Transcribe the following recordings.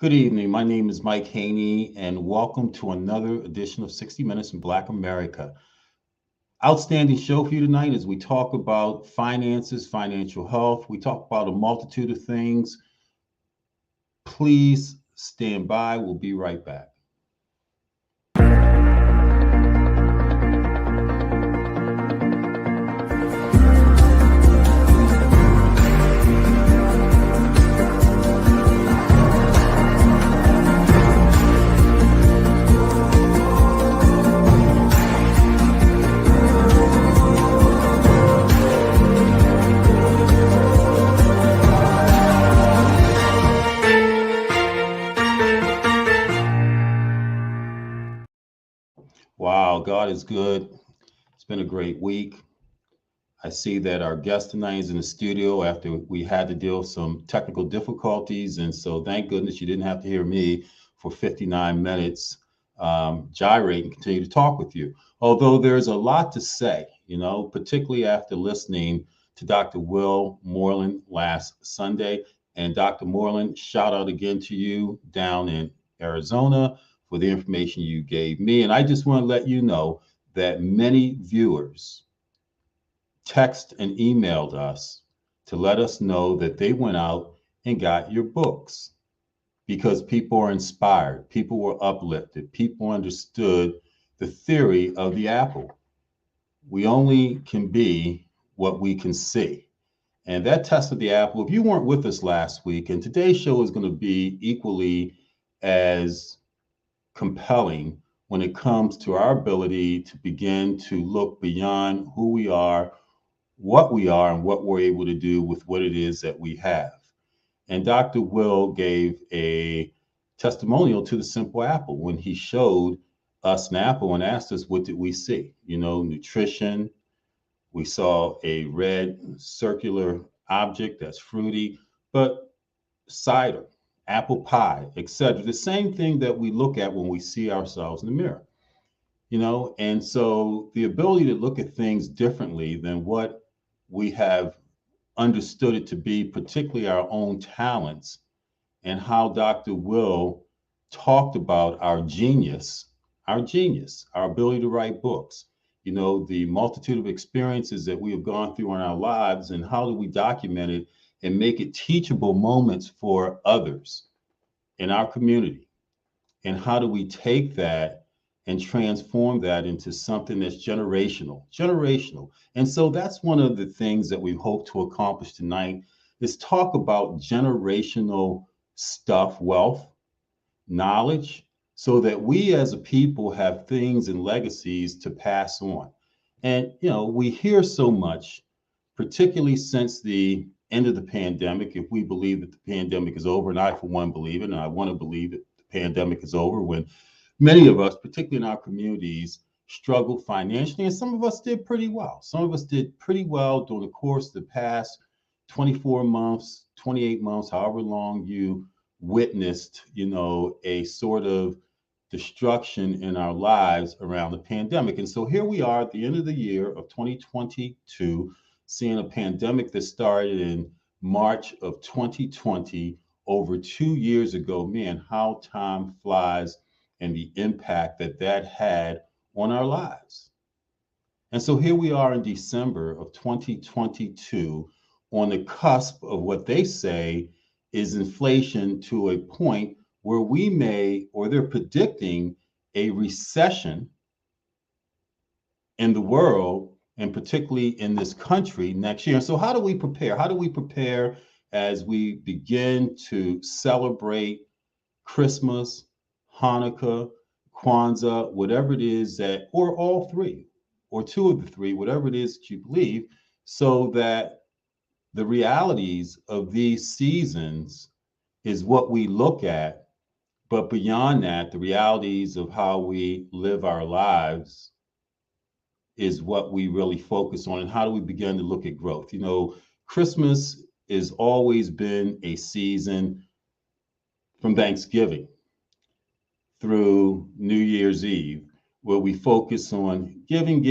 Good evening. My name is Mike Haney, and welcome to another edition of 60 Minutes in Black America. Outstanding show for you tonight as we talk about finances, financial health. We talk about a multitude of things. Please stand by. We'll be right back. Wow, God is good. It's been a great week. I see that our guest tonight is in the studio after we had to deal with some technical difficulties. And so thank goodness you didn't have to hear me for 59 minutes gyrate and continue to talk with you. Although there's a lot to say, particularly after listening to Dr. Will Moreland last Sunday. And Dr. Moreland, shout out again to you down in Arizona for the information you gave me. And I just want to let you know that many viewers text and emailed us to let us know that they went out and got your books because people are inspired, people were uplifted, people understood the theory of the apple. We only can be what we can see. And that test of the apple, if you weren't with us last week, and today's show is going to be equally as compelling when it comes to our ability to begin to look beyond who we are, and what we're able to do with what it is that we have. And Dr. Will gave a testimonial to the simple apple when he showed us an apple and asked us, what did we see? Nutrition. We saw a red circular object that's fruity, but cider, apple pie, etc. The same thing that we look at when we see ourselves in the mirror. And so the ability to look at things differently than what we have understood it to be, particularly our own talents, and how Dr. Will talked about our genius, our ability to write books, the multitude of experiences that we have gone through in our lives, and how do we document it and make it teachable moments for others in our community? And how do we take that and transform that into something that's generational. And so that's one of the things that we hope to accomplish tonight is talk about generational stuff, wealth, knowledge, so that we as a people have things and legacies to pass on. And, we hear so much, particularly since the end of the pandemic, if we believe that the pandemic is over, and I, for one, believe it, and I want to believe that the pandemic is over, when many of us, particularly in our communities, struggled financially, and some of us did pretty well. Some of us did pretty well during the course of the past 24 months, 28 months, however long you witnessed, a sort of destruction in our lives around the pandemic. And so here we are at the end of the year of 2022, seeing a pandemic that started in March of 2020, over 2 years ago. Man, how time flies, and the impact that that had on our lives. And so here we are in December of 2022 on the cusp of what they say is inflation, to a point where we may, or they're predicting, a recession in the world, and particularly in this country next year. So how do we prepare? How do we prepare as we begin to celebrate Christmas, Hanukkah, Kwanzaa, whatever it is that, or all three, or two of the three, whatever it is that you believe, so that the realities of these seasons is what we look at. But beyond that, the realities of how we live our lives is what we really focus on. And how do we begin to look at growth? Christmas has always been a season from Thanksgiving through New Year's Eve, where we focus on giving,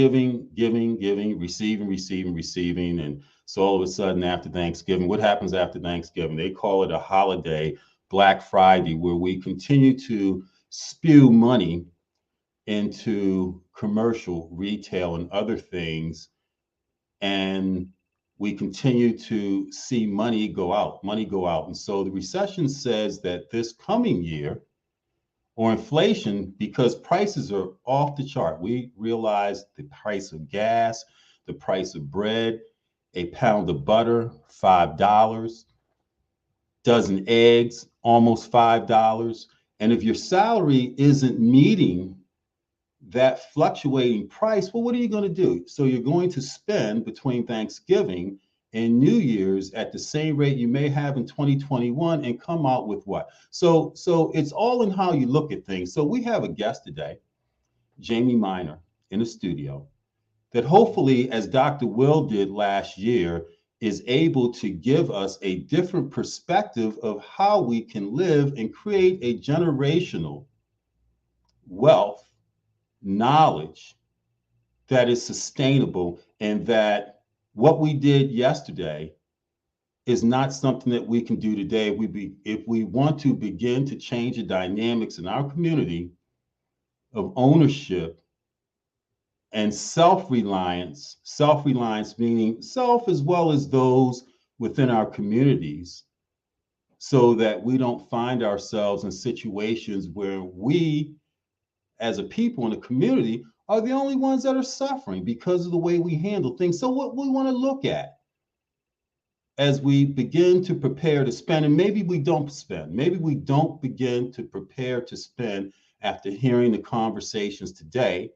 receiving. And so all of a sudden after Thanksgiving, what happens after Thanksgiving? They call it a holiday, Black Friday, where we continue to spew money into commercial, retail, and other things. And we continue to see money go out, money go out. And so the recession says that this coming year, or inflation, because prices are off the chart. We realize the price of gas, the price of bread, a pound of butter, $5, dozen eggs, almost $5. And if your salary isn't meeting that fluctuating price, well, what are you going to do? So you're going to spend between Thanksgiving and New Year's at the same rate you may have in 2021 and come out with what? So it's all in how you look at things. So we have a guest today, Jamie Miner, in the studio, that hopefully, as Dr. Will did last year, is able to give us a different perspective of how we can live and create a generational wealth, knowledge that is sustainable, and that what we did yesterday is not something that we can do today. If we want to begin to change the dynamics in our community of ownership and self-reliance meaning self as well as those within our communities, so that we don't find ourselves in situations where we as a people in a community are the only ones that are suffering because of the way we handle things. So what we want to look at as we begin to prepare to spend, and maybe we don't spend, maybe we don't begin to prepare to spend after hearing the conversations today,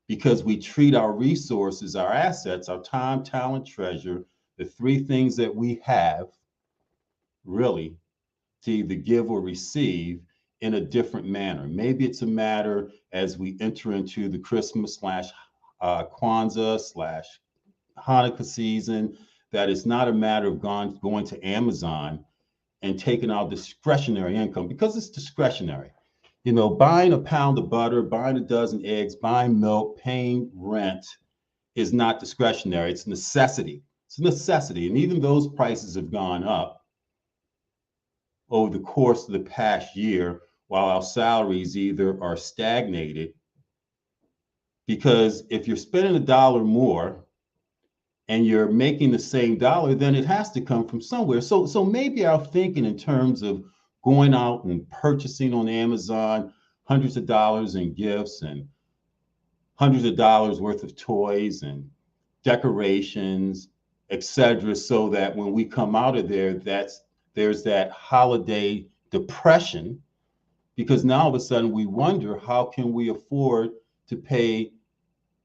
because we treat our resources, our assets, our time, talent, treasure, the three things that we have really to either give or receive in a different manner. Maybe it's a matter as we enter into the Christmas slash Kwanzaa slash Hanukkah season, that it's not a matter of going to Amazon and taking out discretionary income, because it's discretionary. You know, buying a pound of butter, buying a dozen eggs, buying milk, paying rent is not discretionary. It's a necessity. It's a necessity. And even those prices have gone up over the course of the past year, while our salaries either are stagnated, because if you're spending a dollar more and you're making the same dollar, then it has to come from somewhere. So maybe our thinking in terms of going out and purchasing on Amazon hundreds of dollars in gifts and hundreds of dollars worth of toys and decorations, etc., so that when we come out of there, there's that holiday depression, because now all of a sudden we wonder, how can we afford to pay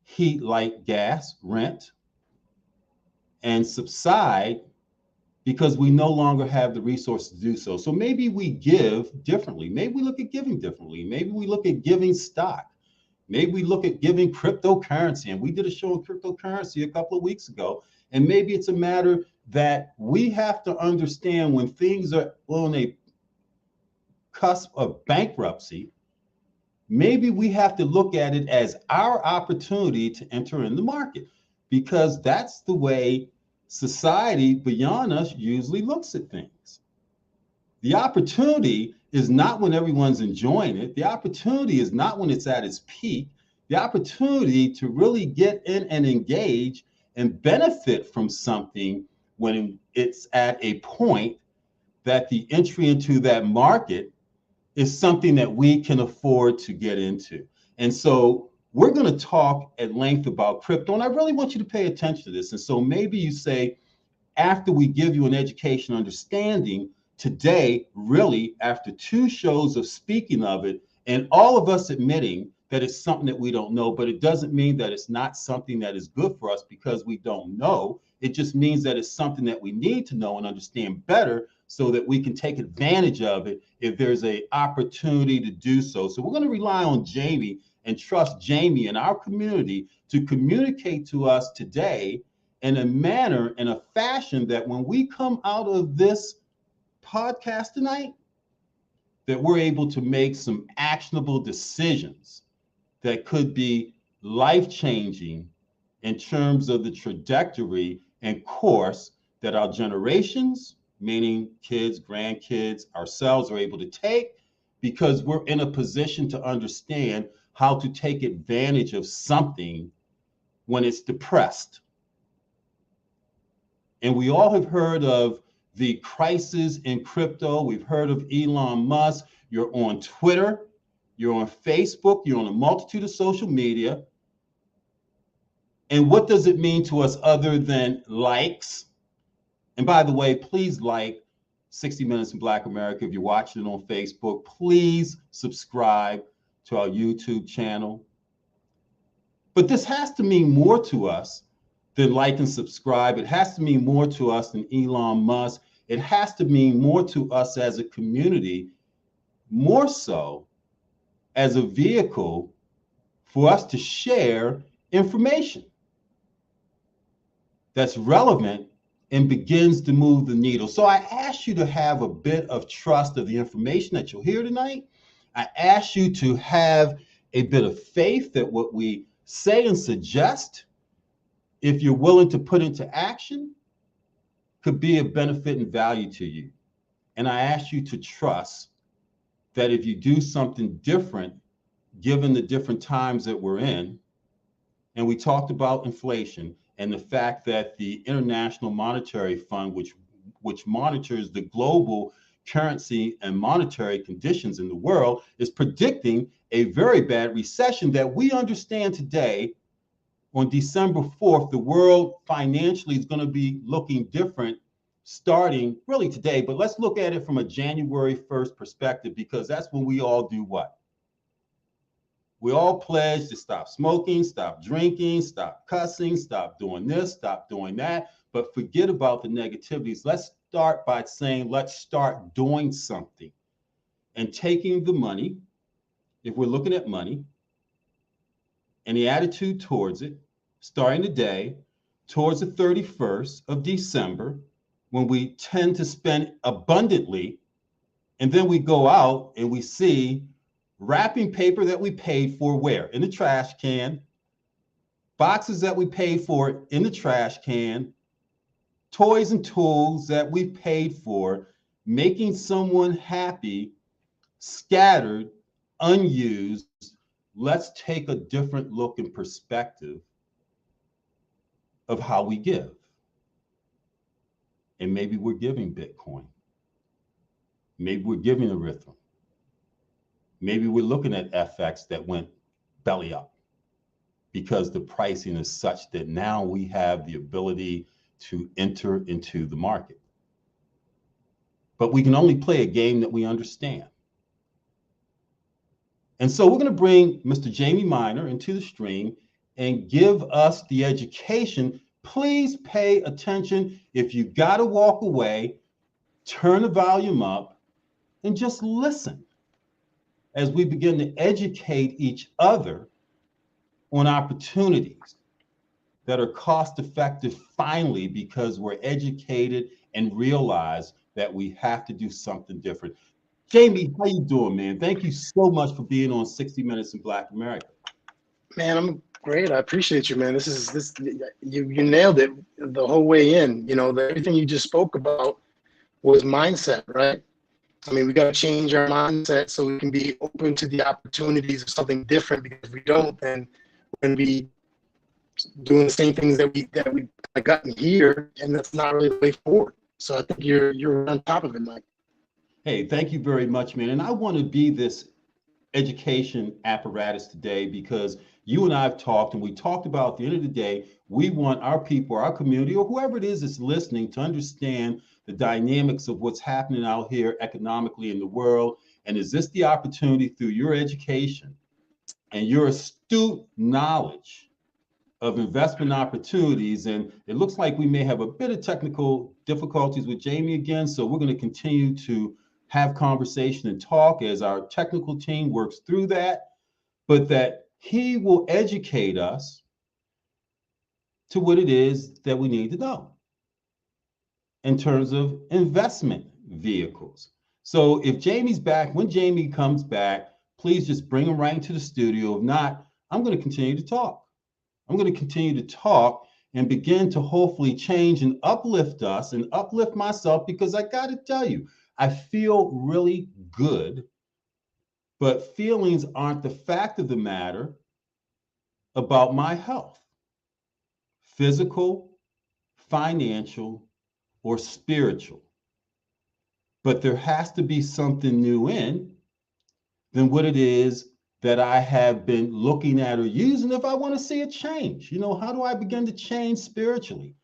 heat, light, gas, rent, and subside, because we no longer have the resources to do so. So maybe we give differently. Maybe we look at giving differently. Maybe we look at giving stock. Maybe we look at giving cryptocurrency. And we did a show on cryptocurrency a couple of weeks ago. And maybe it's a matter that we have to understand when things are on a cusp of bankruptcy, maybe we have to look at it as our opportunity to enter in the market, because that's the way society beyond us usually looks at things. The opportunity is not when everyone's enjoying it. The opportunity is not when it's at its peak. The opportunity to really get in and engage and benefit from something when it's at a point that the entry into that market is something that we can afford to get into. And so we're going to talk at length about crypto, and I really want you to pay attention to this. And so maybe you say, after we give you an education understanding today, really after 2 shows of speaking of it, and all of us admitting that it's something that we don't know, but it doesn't mean that it's not something that is good for us because we don't know. It just means that it's something that we need to know and understand better, so that we can take advantage of it if there's an opportunity to do so. So we're going to rely on Jamie and trust Jamie and our community to communicate to us today in a manner, in a fashion, that when we come out of this podcast tonight, that we're able to make some actionable decisions that could be life-changing in terms of the trajectory and course that our generations meaning kids, grandkids, ourselves, are able to take, because we're in a position to understand how to take advantage of something when it's depressed. And we all have heard of the crisis in crypto. We've heard of Elon Musk. You're on Twitter, you're on Facebook, you're on a multitude of social media. And what does it mean to us other than likes? And by the way, please like 60 Minutes in Black America. If you're watching it on Facebook, please subscribe to our YouTube channel. But this has to mean more to us than like and subscribe. It has to mean more to us than Elon Musk. It has to mean more to us as a community, more so as a vehicle for us to share information that's relevant and begins to move the needle. So I ask you to have a bit of trust of the information that you'll hear tonight. I ask you to have a bit of faith that what we say and suggest, if you're willing to put into action, could be of benefit and value to you. And I ask you to trust that if you do something different, given the different times that we're in, and we talked about inflation and the fact that the International Monetary Fund, which monitors the global currency and monetary conditions in the world, is predicting a very bad recession that we understand today. On December 4th, the world financially is going to be looking different starting really today. But let's look at it from a January 1st perspective, because that's when we all do what? We all pledge to stop smoking, stop drinking, stop cussing, stop doing this, stop doing that, but forget about the negativities. Let's start by saying, let's start doing something and taking the money, if we're looking at money, and the attitude towards it, starting today, towards the 31st of December, when we tend to spend abundantly, and then we go out and we see wrapping paper that we paid for where? In the trash can. Boxes that we paid for in the trash can. Toys and tools that we paid for, making someone happy, scattered, unused. Let's take a different look and perspective of how we give. And maybe we're giving Bitcoin. Maybe we're giving Ethereum. Maybe we're looking at FX that went belly up because the pricing is such that now we have the ability to enter into the market. But we can only play a game that we understand. And so we're going to bring Mr. Jamie Miner into the stream and give us the education. Please pay attention. If you got to walk away, turn the volume up and just listen as we begin to educate each other on opportunities that are cost effective finally, because we're educated and realize that we have to do something different. Jamie, how you doing, man? Thank you so much for being on 60 Minutes in Black America. Man, I'm great. I appreciate you, man. You nailed it the whole way in. You know, everything you just spoke about was mindset, right? I mean, we got to change our mindset so we can be open to the opportunities of something different, because if we don't, then we're going to be doing the same things that we gotten here, and that's not really the way forward. So I think you're on top of it, Mike. Hey, thank you very much, man. And I want to be this education apparatus today, because you and I have talked, and we talked about at the end of the day, we want our people, our community, or whoever it is that's listening, to understand the dynamics of what's happening out here economically in the world. And is this the opportunity through your education and your astute knowledge of investment opportunities? And it looks like we may have a bit of technical difficulties with Jamie again, so we're going to continue to have conversation and talk as our technical team works through that, but that he will educate us to what it is that we need to know in terms of investment vehicles. So if Jamie's back, when Jamie comes back, please just bring him right into the studio. If not, I'm going to continue to talk. I'm going to continue to talk and begin to hopefully change and uplift us and uplift myself, because I got to tell you, I feel really good, but feelings aren't the fact of the matter about my health, physical, financial, or spiritual. But there has to be something new in than what it is that I have been looking at or using if I want to see a change. How do I begin to change spiritually?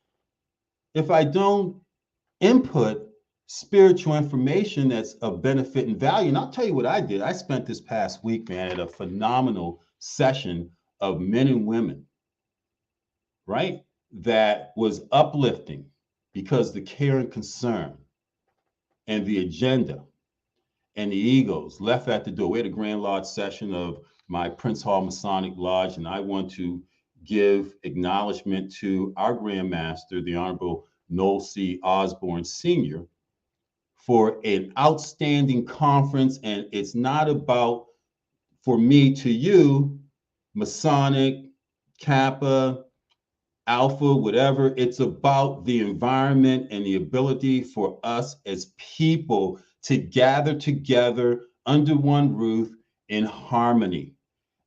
If I don't input spiritual information that's of benefit and value. And I'll tell you what I did. I spent this past week, man, at a phenomenal session of men and women, right? That was uplifting, because the care and concern and the agenda and the egos left at the door. We had a Grand Lodge session of my Prince Hall Masonic Lodge, and I want to give acknowledgement to our Grand Master, the Honorable Noel C. Osborne Sr., for an outstanding conference. And it's not about, for me to you, Masonic, Kappa, Alpha, whatever. It's about the environment and the ability for us as people to gather together under one roof in harmony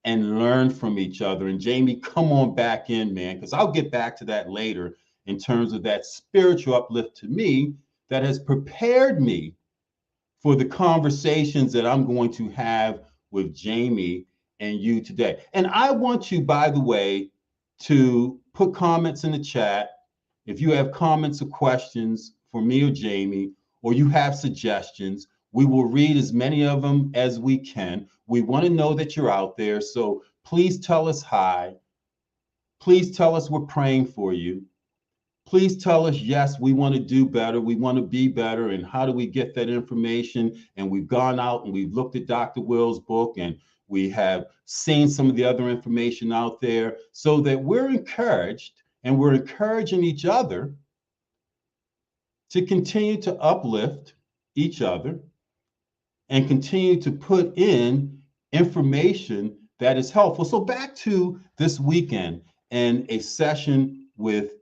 and learn from each other. And Jamie, come on back in, man, because I'll get back to that later in terms of that spiritual uplift to me that has prepared me for the conversations that I'm going to have with Jamie and you today. And I want you, by the way, to put comments in the chat if you have comments or questions for me or Jamie, or you have suggestions. We will read as many of them as we can. We want to know that you're out there. So please tell us hi. Please tell us we're praying for you. Please tell us, yes, we want to do better. We want to be better. And how do we get that information? And we've gone out and we've looked at Dr. Will's book, and we have seen some of the other information out there, so that we're encouraged and we're encouraging each other to continue to uplift each other and continue to put in information that is helpful. So back to this weekend and a session with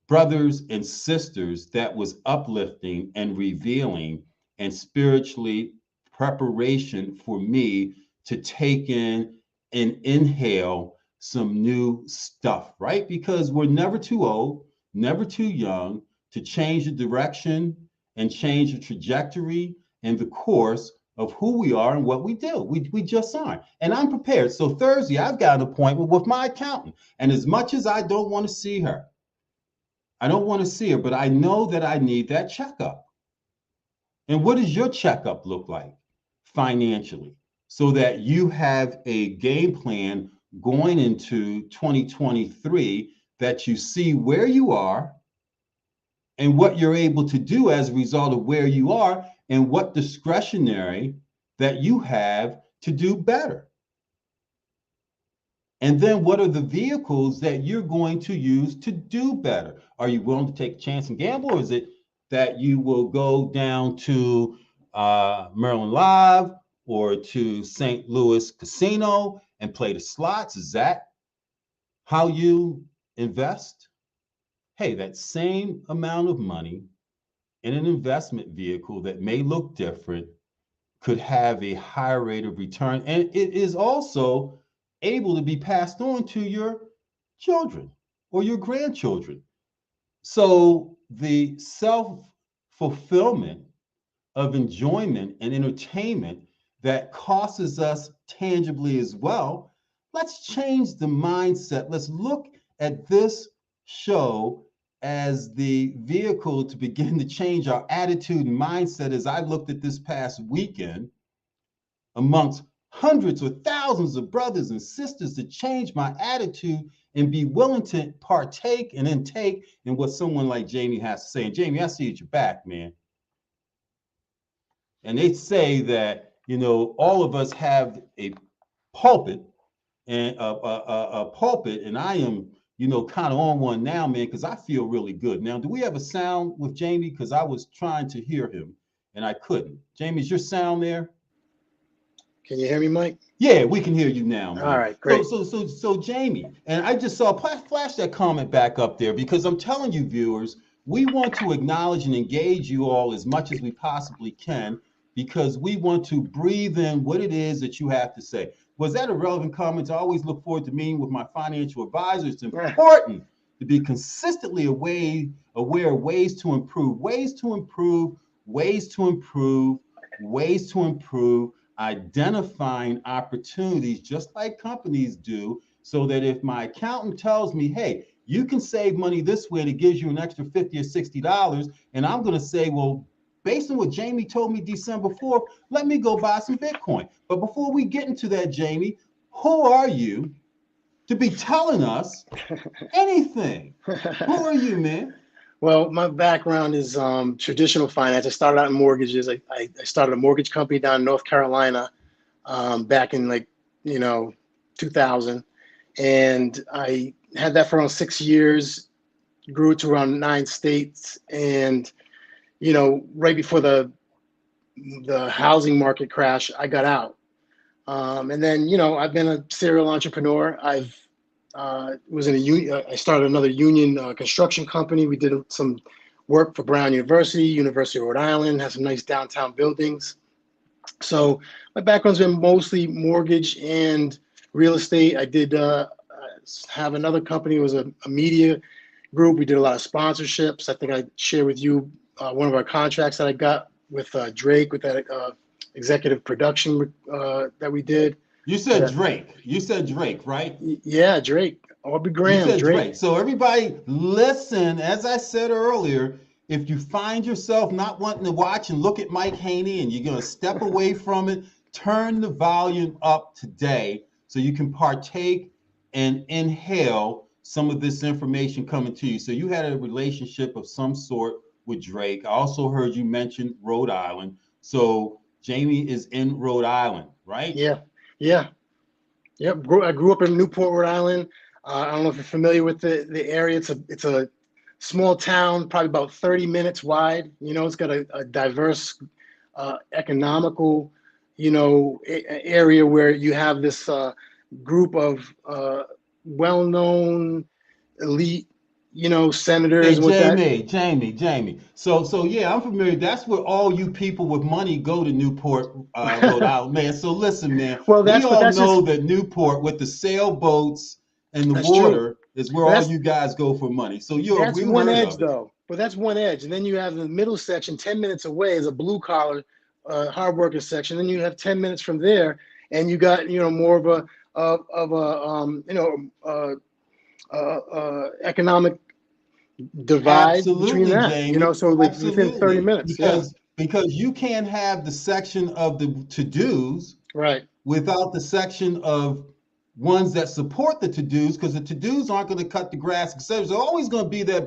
brothers and sisters that was uplifting and revealing and spiritually preparation for me to take in and inhale some new stuff, right? Because we're never too old, never too young to change the direction and change the trajectory and the course of who we are and what we do. We just aren't. And I'm prepared. So Thursday, I've got an appointment with my accountant. And as much as I don't want to see her, but I know that I need that checkup. And what does your checkup look like financially, so that you have a game plan going into 2023, that you see where you are and what you're able to do as a result of where you are, and what discretionary that you have to do better. And then what are the vehicles that you're going to use to do better? Are you willing to take a chance and gamble, or is it that you will go down to Maryland Live or to St. Louis Casino and play the slots? Is that how you invest? Hey, that same amount of money in an investment vehicle that may look different could have a higher rate of return. And it is also able to be passed on to your children or your grandchildren. So the self-fulfillment of enjoyment and entertainment that costs us tangibly as well, let's change the mindset. Let's look at this show as the vehicle to begin to change our attitude and mindset. As I looked at this past weekend amongst hundreds or thousands of brothers and sisters, to change my attitude and be willing to partake and intake in what someone like Jamie has to say. And Jamie, I see at your back, man. And they say that, all of us have a pulpit, and a pulpit, and I am, kind of on one now, man, because I feel really good. Now, do we have a sound with Jamie? Because I was trying to hear him and I couldn't. Jamie, is your sound there? Can you hear me, Mike? Yeah, we can hear you now, All man. right, So, great. Jamie, and I just saw flash that comment back up there because I'm telling you, viewers, we want to acknowledge and engage you all as much as we possibly can because we want to breathe in what it is that you have to say. Was that a relevant comment? I always look forward to meeting with my financial advisor. It's important to be consistently aware of ways to improve, ways to improve, ways to improve, ways to improve, identifying opportunities just like companies do, so that if my accountant tells me, hey, you can save money this way and it gives you an extra 50 or $60, and I'm going to say, well, based on what Jamie told me December 4th, let me go buy some Bitcoin. But before we get into that, Jamie, who are you to be telling us anything? Who are you, man? Well, my background is traditional finance. I started out in mortgages. I started a mortgage company down in North Carolina back in 2000. And I had that for around 6 years, grew it to around 9 states. And, right before the housing market crash, I got out. And then, I've been a serial entrepreneur. I've was in a union. I started another union construction company. We did some work for Brown University, University of Rhode Island, has some nice downtown buildings. So my background's been mostly mortgage and real estate. I did have another company. It was a media group. We did a lot of sponsorships. I think I shared with you one of our contracts that I got with Drake, with that executive production that we did. You said Drake. You said Drake, right? Yeah, Drake. Aubrey You Graham, said Drake. Drake. So everybody listen, as I said earlier, if you find yourself not wanting to watch and look at Mike Haney and you're going to step away from it, turn the volume up today so you can partake and inhale some of this information coming to you. So you had a relationship of some sort with Drake. I also heard you mention Rhode Island. So Jamie is in Rhode Island, right? Yeah, yeah, yep. I grew up in Newport, Rhode Island. I don't know if you're familiar with the area. It's a small town, probably about 30 minutes wide. It's got a diverse economical, area where you have this group of well-known elite, senators Hey with that. Jamie. So yeah, I'm familiar. That's where all you people with money go to Newport, Rhode Island, man. So listen, man, Well, we but all that's know just that Newport with the sailboats and the that's true. water is where But all that's you guys go for money. So That's we one heard edge, of it. though. But that's one edge, and then you have the middle section. 10 minutes away is a blue collar, hard worker section. Then you have 10 minutes from there, and you got more of a economic divide between Absolutely, that. Jamie. So like within 30 Absolutely. minutes, yeah, Because you can't have the section of the to-dos right, without the section of ones that support the to-dos, because the to-dos aren't going to cut the grass, etc. There's always going to be there's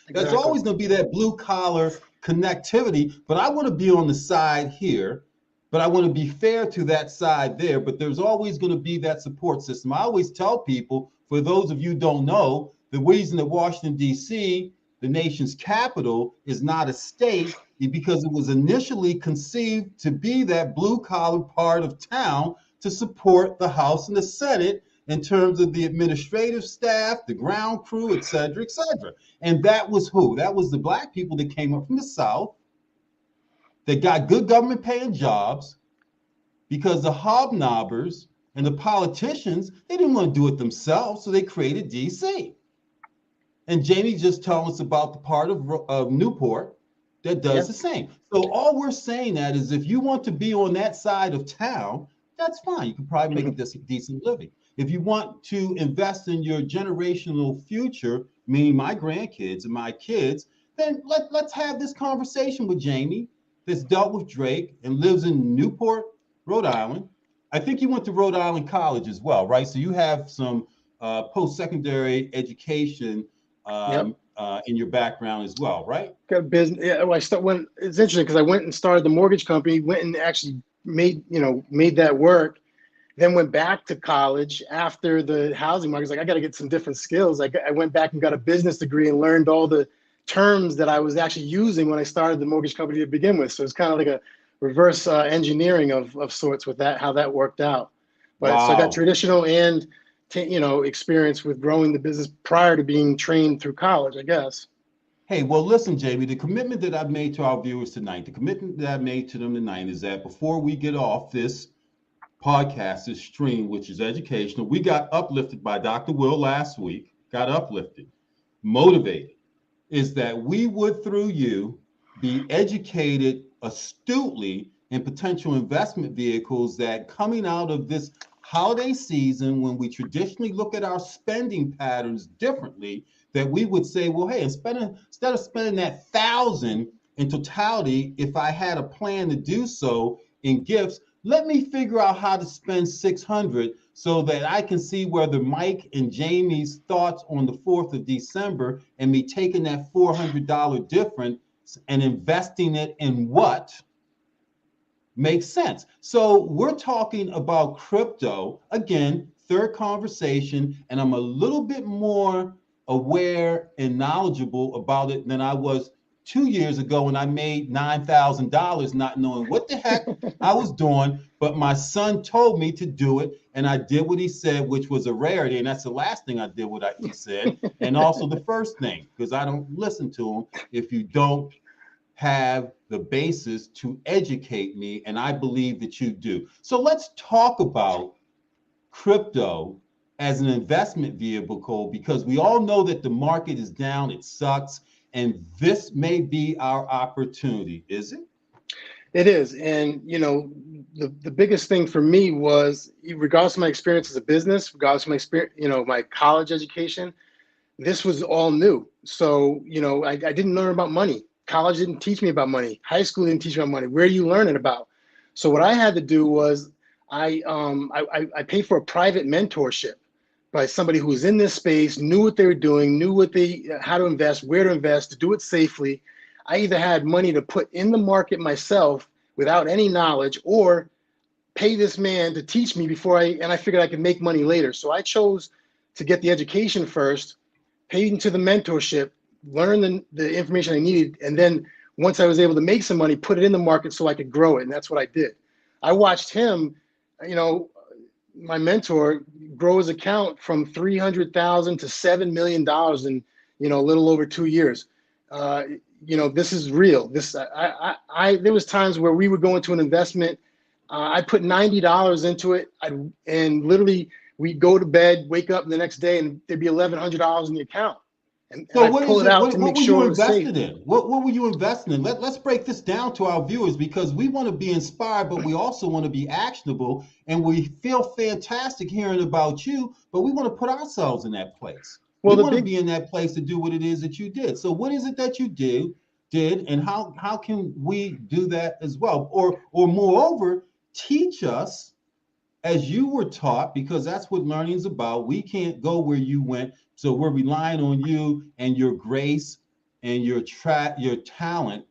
exactly. always going to be that blue collar connectivity. But I want to be on the side here, but I want to be fair to that side there. But there's always going to be that support system. I always tell people, for those of you who don't know, the reason that Washington, D.C., the nation's capital, is not a state because it was initially conceived to be that blue collar part of town to support the House and the Senate in terms of the administrative staff, the ground crew, et cetera, et cetera. And that was who? That was the black people that came up from the South that got good government paying jobs because the hobnobbers and the politicians, they didn't want to do it themselves, so they created DC. And Jamie just told us about the part of Newport that does Yeah. the same. So all we're saying that is if you want to be on that side of town, that's fine. You can probably make a decent living. If you want to invest in your generational future, meaning my grandkids and my kids, then let's have this conversation with Jamie that's dealt with Drake and lives in Newport, Rhode Island. I think you went to Rhode Island College as well, right? So you have some post-secondary education Yep. in your background as well, right? Got business. Yeah, well, when it's interesting because I went and started the mortgage company, went and actually made that work. Then went back to college after the housing market. Like, I got to get some different skills. I went back and got a business degree and learned all the terms that I was actually using when I started the mortgage company to begin with. So it's kind of like a reverse engineering of sorts with that, how that worked out. But so I got Wow. traditional and experience with growing the business prior to being trained through college, I guess. Hey, well, listen, Jamie, the commitment that I've made to our viewers tonight, the commitment that I made to them tonight is that before we get off this podcast, this stream, which is educational, we got uplifted by Dr. Will last week, got uplifted, motivated, is that we would, through you, be educated astutely in potential investment vehicles that coming out of this holiday season, when we traditionally look at our spending patterns differently, that we would say, well, hey, instead of spending that $1,000 in totality, if I had a plan to do so in gifts, let me figure out how to spend 600 so that I can see whether Mike and Jamie's thoughts on the 4th of December and me taking that $400 difference and investing it in what makes sense. So we're talking about crypto, again, third conversation, and I'm a little bit more aware and knowledgeable about it than I was 2 years ago when I made $9,000 not knowing what the heck I was doing, but my son told me to do it, and I did what he said, which was a rarity, and that's the last thing I did what he said, and also the first thing, because I don't listen to him if you don't have the basis to educate me, and I believe that you do. So let's talk about crypto as an investment vehicle, because we all know that the market is down, it sucks, and this may be our opportunity, is it? It is. And, the biggest thing for me was, regardless of my experience as a business, regardless of my experience, my college education, this was all new. So, I didn't learn about money. College didn't teach me about money. High school didn't teach me about money. Where do you learn it about? So what I had to do was I paid for a private mentorship by somebody who was in this space, knew what they were doing, knew how to invest, where to invest, to do it safely. I either had money to put in the market myself without any knowledge, or pay this man to teach me and I figured I could make money later. So I chose to get the education first, pay into the mentorship, learn the information I needed, and then once I was able to make some money, put it in the market so I could grow it. And that's what I did. I watched him, my mentor, grow his account from $300,000 to $7 million in a little over 2 years. This is real. There was times where we would go into an investment. I put $90 into it, and literally we'd go to bed, wake up the next day, and there'd be $1,100 in the account. And So I pull it out to make sure it was safe. What were you investing in? Let's break this down to our viewers, because we want to be inspired, but we also want to be actionable. And we feel fantastic hearing about you, but we want to put ourselves in that place. We want to be in that place to do what it is that you did. So what is it that you did, and how can we do that as well? Or moreover, teach us as you were taught, because that's what learning is about. We can't go where you went, so we're relying on you and your grace and your talent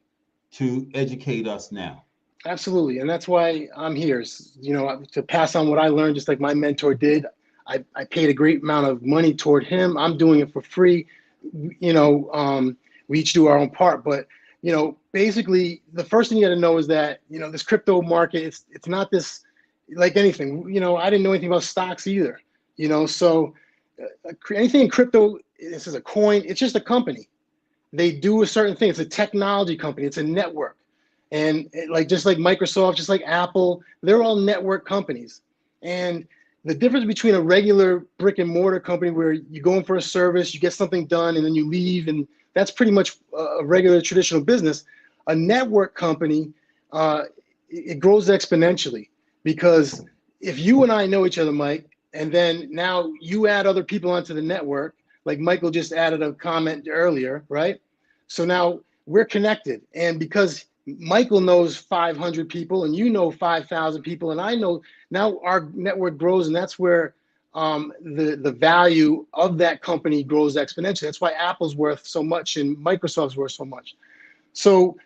to educate us now. Absolutely, and that's why I'm here, to pass on what I learned, just like my mentor did. I paid a great amount of money toward him. I'm doing it for free. We each do our own part, but basically, the first thing you got to know is that this crypto market, it's not this like anything. I didn't know anything about stocks either. So anything in crypto, this is a coin. It's just a company. They do a certain thing. It's a technology company. It's a network, and just like Microsoft, just like Apple, they're all network companies. And the difference between a regular brick and mortar company where you go in for a service, you get something done, and then you leave, and that's pretty much a regular traditional business. A network company, it grows exponentially, because if you and I know each other, Mike, and then now you add other people onto the network, like Michael just added a comment earlier, right? So now we're connected. And because Michael knows 500 people and you know 5,000 people, and I know, now our network grows, and that's where the value of that company grows exponentially. That's why Apple's worth so much and Microsoft's worth so much. So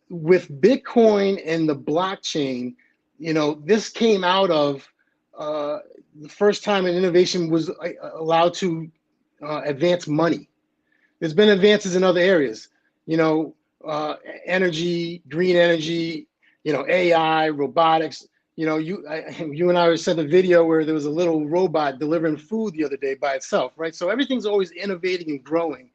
with Bitcoin and the blockchain, this came out of the first time an innovation was allowed to advance money. There's been advances in other areas, energy, green energy, AI, robotics. You and I sent a video where there was a little robot delivering food the other day by itself, right? So everything's always innovating and growing.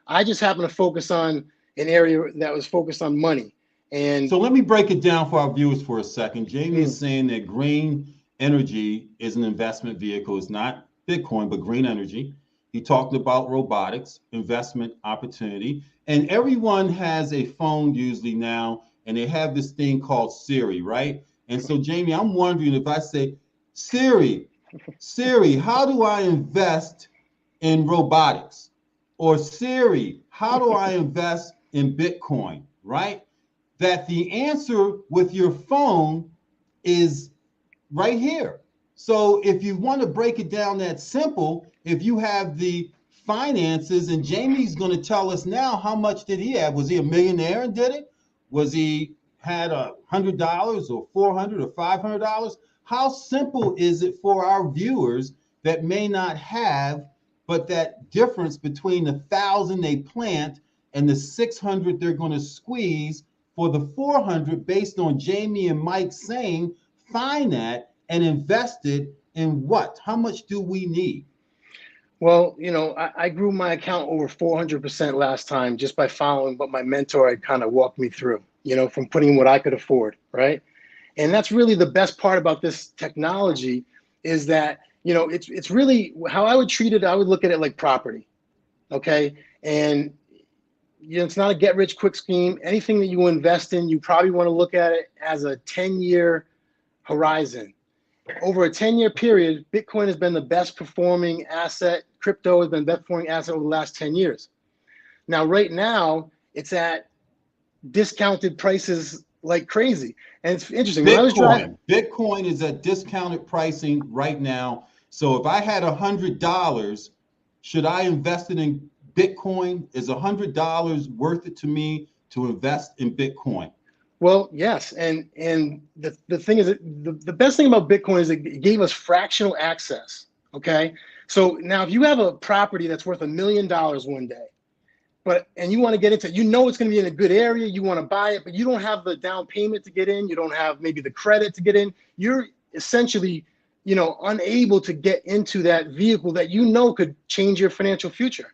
I just happen to focus on an area that was focused on money. And So let me break it down for our viewers for a second. Jamie is mm, saying that green energy is an investment vehicle. It's not Bitcoin, but green energy. He talked about robotics, investment opportunity. And everyone has a phone usually now, and they have this thing called Siri, right? And so, Jamie, I'm wondering if I say, Siri, Siri, how do I invest in robotics? Or Siri, how do I invest in Bitcoin, right? That the answer with your phone is right here. So if you want to break it down that simple, if you have the finances, and Jamie's going to tell us now how much did he have? Was he a millionaire and did it? Was he had $100 or $400 or $500? How simple is it for our viewers that may not have, but that difference between the 1,000 they plant and the 600 they're going to squeeze for the 400 based on Jamie and Mike saying, find that and invest it in what? How much do we need? well, I grew my account over 400% last time just by following what my mentor had kind of walked me through, from putting what I could afford, right? And that's really the best part about this technology is that, it's really how I would treat it. I would look at it like property. Okay. And, it's not a get rich quick scheme. Anything that you invest in, you probably want to look at it as a 10-year horizon. Over a 10-year period, Bitcoin has been the best performing asset. Crypto has been the best performing asset over the last 10 years. Now, right now, it's at discounted prices like crazy. And it's interesting. When I was driving, Bitcoin is at discounted pricing right now. So if I had $100, should I invest it in Bitcoin? Is $100 worth it to me to invest in Bitcoin? well, yes. And the thing is, the best thing about Bitcoin is it gave us fractional access. Okay. So now if you have a property that's worth $1 million one day, and you want to get into, it's going to be in a good area, you want to buy it, but you don't have the down payment to get in, you don't have maybe the credit to get in, you're essentially, unable to get into that vehicle that could change your financial future.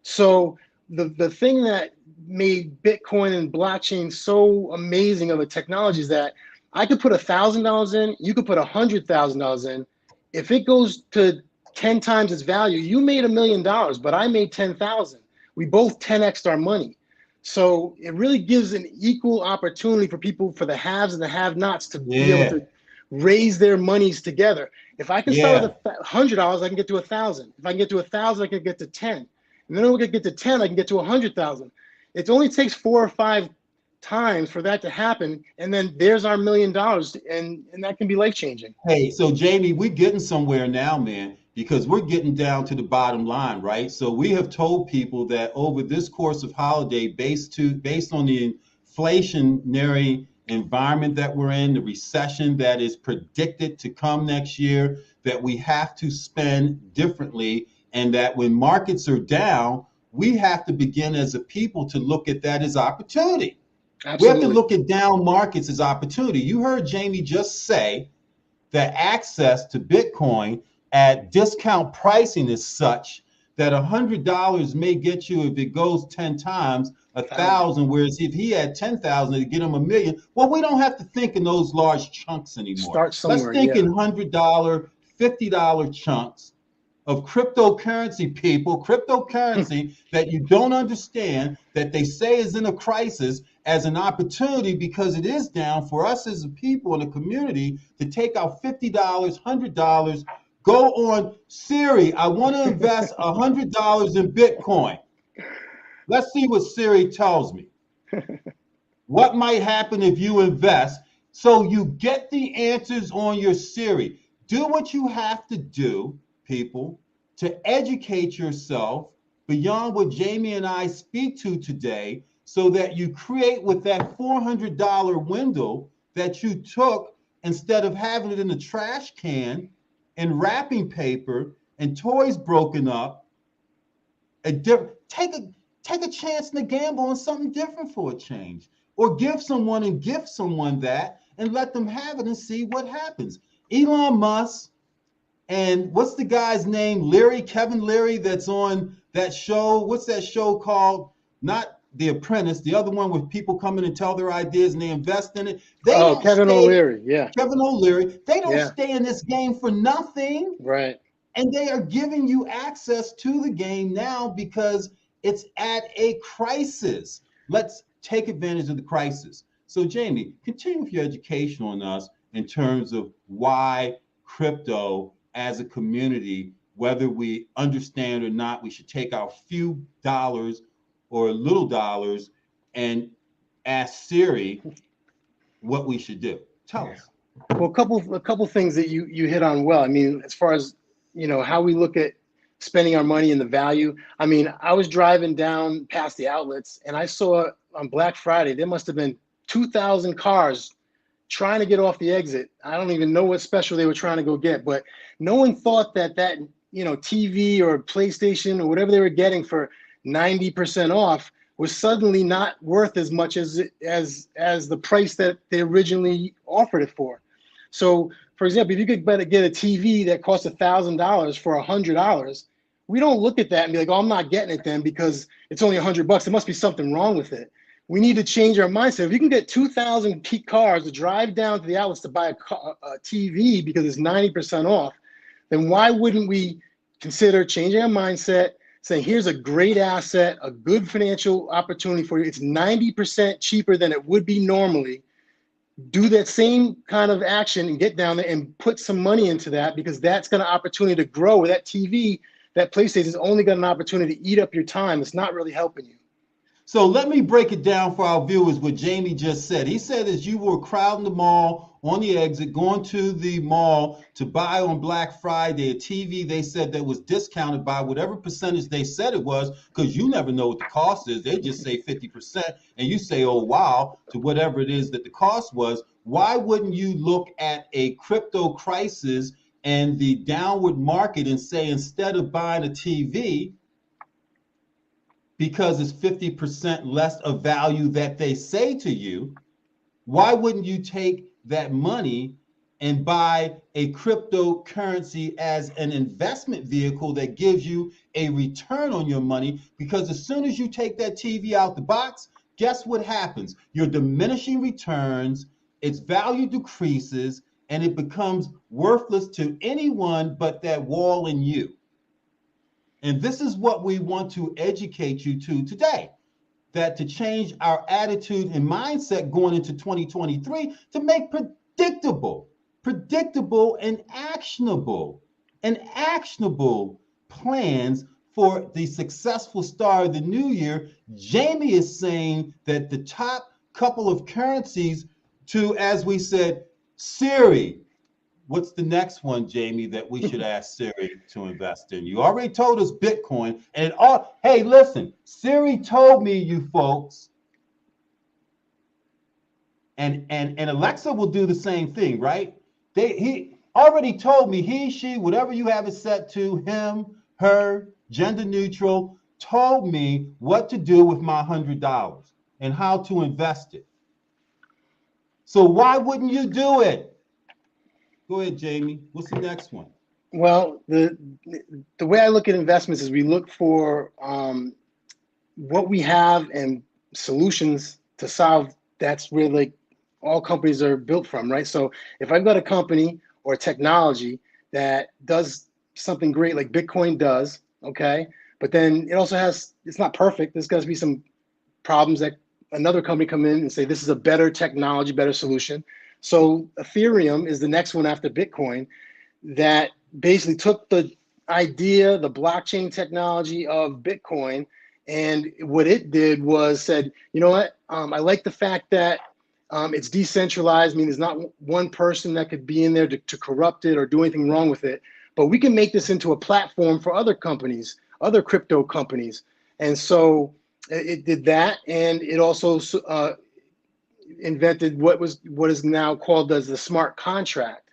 So the thing that made Bitcoin and blockchain so amazing of a technology is that I could put $1,000 in, you could put $100,000 in. If it goes to 10 times its value, you made $1 million, but I made 10,000. We both 10x'd our money. So it really gives an equal opportunity for people, for the haves and the have-nots, to be able Yeah, to raise their monies together. If I can start yeah. with $100, I can get to 1,000. If I can get to 1,000, I can get to 10. And then we can get to 10, I can get to 100,000. It only takes 4 or 5 times for that to happen. And then there's our $1 million. And that can be life-changing. Hey, so Jamie, we're getting somewhere now, man, because we're getting down to the bottom line, right? So we have told people that over this course of holiday, based on the inflationary environment that we're in, the recession that is predicted to come next year, that we have to spend differently, and that when markets are down, we have to begin as a people to look at that as opportunity. We have to Absolutely. look at down markets as opportunity. You heard Jamie just say that access to Bitcoin at discount pricing is such that $100 may get you, if it goes 10 times, 1,000. Whereas if he had 10,000 to get him $1 million, well, we don't have to think in those large chunks anymore. Start Let's somewhere. think Yeah. in $100, $50 chunks of cryptocurrency, people, cryptocurrency that you don't understand, that they say is in a crisis, as an opportunity, because it is down for us as a people in a community to take out $50, $100, go on Siri, I want to invest $100 in Bitcoin. Let's see what Siri tells me. What might happen if you invest? So you get the answers on your Siri. Do what you have to do, people, to educate yourself beyond what Jamie and I speak to today, so that you create with that $400 window that you took, instead of having it in the trash can and wrapping paper and toys broken up. Take a chance and a gamble on something different for a change. or give someone and gift someone that and let them have it and see what happens. Elon Musk and what's the guy's name? Kevin Leary, that's on that show. What's that show called? Not The Apprentice, the other one where people come in and tell their ideas and they invest in it. They Oh, don't Kevin stay, O'Leary. Yeah. Kevin O'Leary, they don't Yeah. stay in this game for nothing. Right. And they are giving you access to the game now because it's at a crisis. Let's take advantage of the crisis. So, Jamie, continue with your education on us in terms of why crypto as a community, whether we understand or not, we should take our few dollars or little dollars and ask Siri what we should do. Tell us. Well, a couple things that you hit on well. I mean, as far as how we look at spending our money and the value. I mean, I was driving down past the outlets and I saw on Black Friday there must have been 2,000 cars trying to get off the exit. I don't even know what special they were trying to go get, but no one thought that TV or PlayStation or whatever they were getting for 90% off was suddenly not worth as much as the price that they originally offered it for. So, for example, if you could get a TV that costs $1,000 for $100, we don't look at that and be like, "Oh, I'm not getting it then because it's only $100. There must be something wrong with it." We need to change our mindset. If you can get 2,000 cars to drive down to the outlets to buy a TV because it's 90% off, then why wouldn't we consider changing our mindset, saying, here's a great asset, a good financial opportunity for you. It's 90% cheaper than it would be normally. Do that same kind of action and get down there and put some money into that because that's got an opportunity to grow. With that TV, that PlayStation is only got an opportunity to eat up your time. It's not really helping you. So let me break it down for our viewers what Jamie just said. He said as you were crowding the mall on the exit, going to the mall to buy on Black Friday a TV they said that was discounted by whatever percentage they said it was, because you never know what the cost is. They just say 50% and you say, oh, wow, to whatever it is that the cost was. Why wouldn't you look at a crypto crisis and the downward market and say, instead of buying a TV, because it's 50% less of value that they say to you, why wouldn't you take that money and buy a cryptocurrency as an investment vehicle that gives you a return on your money? Because as soon as you take that TV out the box, guess what happens? You're diminishing returns, its value decreases, and it becomes worthless to anyone but that wall in you. And this is what we want to educate you to today, that to change our attitude and mindset going into 2023 to make predictable and actionable plans for the successful start of the new year. Jamie is saying that the top couple of currencies to, as we said, Siri. What's the next one, Jamie, that we should ask Siri to invest in? You already told us Bitcoin. And hey, listen, Siri told me, you folks, and Alexa will do the same thing, right? He already told me, he, she, whatever you have it set to, him, her, gender neutral, told me what to do with my $100 and how to invest it. So why wouldn't you do it? Go ahead, Jamie. What's the next one? Well, the way I look at investments is we look for what we have and solutions to solve. That's where like all companies are built from, right? So if I've got a company or technology that does something great like Bitcoin does, okay, but then it also has, it's not perfect. There's got to be some problems that another company come in and say, this is a better technology, better solution. So Ethereum is the next one after Bitcoin that basically took the idea, the blockchain technology of Bitcoin, and what it did was said, you know what, I like the fact that it's decentralized. I mean, there's not one person that could be in there to corrupt it or do anything wrong with it, but we can make this into a platform for other companies, other crypto companies. And so it did that, and it also invented what is now called as the smart contract.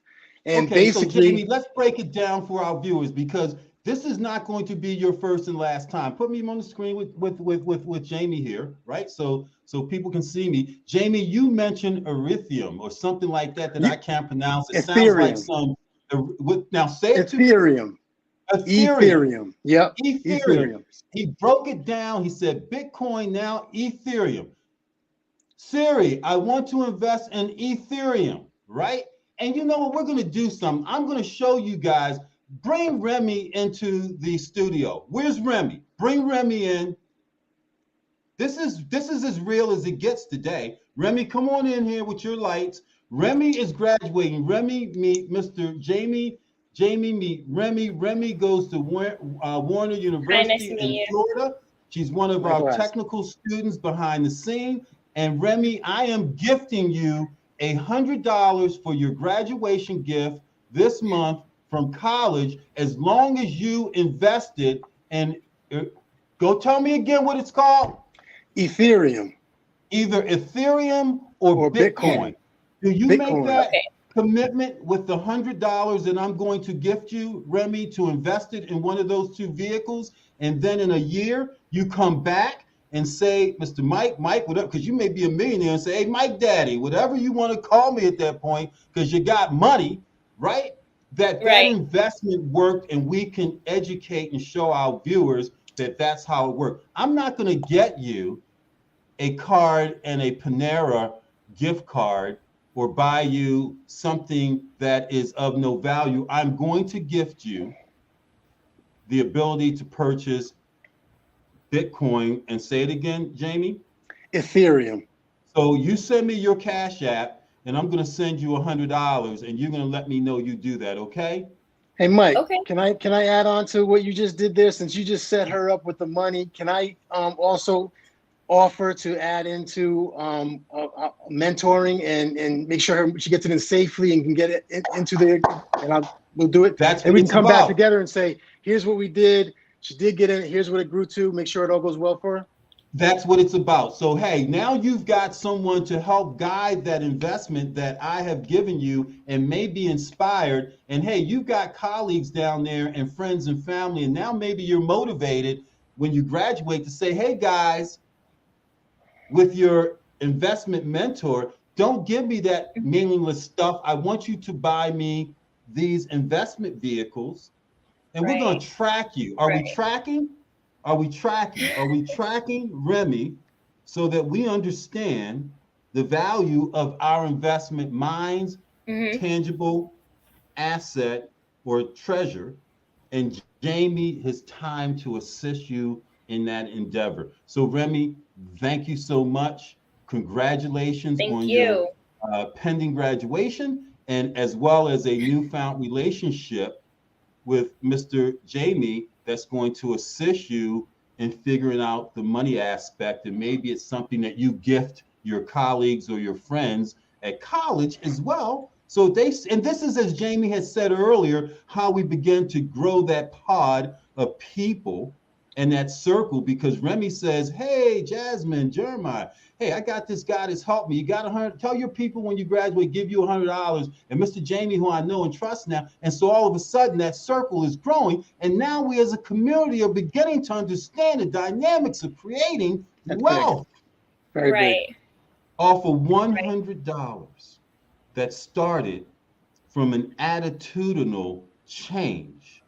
And okay, basically, so Jamie, let's break it down for our viewers, because This is not going to be your first and last time. Put me on the screen with Jamie here, right? So people can see me. Jamie, you mentioned erythium or something like that I can't pronounce. It sounds like Ethereum. some. Now say it to Ethereum. Ethereum. Ethereum. Yep. Ethereum. He broke it down. He said Bitcoin, now Ethereum. Siri, I want to invest in Ethereum, right? And you know what? We're going to do something. I'm going to show you guys. Bring Remy into the studio. Where's Remy? Bring Remy in. This is as real as it gets today. Remy, come on in here with your lights. Remy is graduating. Remy meet Mr. Jamie. Jamie meet Remy. Remy goes to Warner University in Florida. She's one of our technical students behind the scene. And Remy, I am gifting you $100 for your graduation gift this month from college, as long as you invested. And go tell me again what it's called. Ethereum. Either Ethereum or Bitcoin. Do you make that commitment with the $100 that I'm going to gift you, Remy, to invest it in one of those two vehicles? And then in a year, you come back and say, Mr. Mike, whatever, because you may be a millionaire, and say, hey, Mike Daddy, whatever you want to call me at that point, because you got money, right? That investment worked, and we can educate and show our viewers that that's how it works. I'm not going to get you a card and a Panera gift card or buy you something that is of no value. I'm going to gift you the ability to purchase Bitcoin, and say it again, Jamie. Ethereum. So you send me your Cash App, and I'm going to send you $100, and you're going to let me know you do that, okay? Hey, Mike, can I add on to what you just did there? Since you just set her up with the money, can I also offer to add into mentoring and make sure she gets it in safely and can get it into there, and we'll do it. That's and we can come back together and say, here's what we did. She did get in. Here's what it grew to. Make sure it all goes well for her. That's what it's about. So, hey, now you've got someone to help guide that investment that I have given you and may be inspired. And hey, you've got colleagues down there and friends and family. And now maybe you're motivated when you graduate to say, hey, guys, with your investment mentor, don't give me that meaningless stuff. I want you to buy me these investment vehicles, and we're going to track you. Are we tracking? Are we tracking Remy so that we understand the value of our investment minds, tangible asset or treasure, and Jamie has time to assist you in that endeavor. So Remy, thank you so much. Congratulations on your pending graduation, and as well as a newfound relationship with Mr. Jamie that's going to assist you in figuring out the money aspect. And maybe it's something that you gift your colleagues or your friends at college as well. So and this is, as Jamie had said earlier, how we begin to grow that pod of people and that circle, because Remy says, hey, Jasmine, Jeremiah, hey, I got this guy that's helped me. You got $100. Tell your people when you graduate, give you $100. And Mr. Jamie, who I know and trust now. And so all of a sudden that circle is growing. And now we as a community are beginning to understand the dynamics of creating wealth. Very big. Off of $100 that started from an attitudinal change,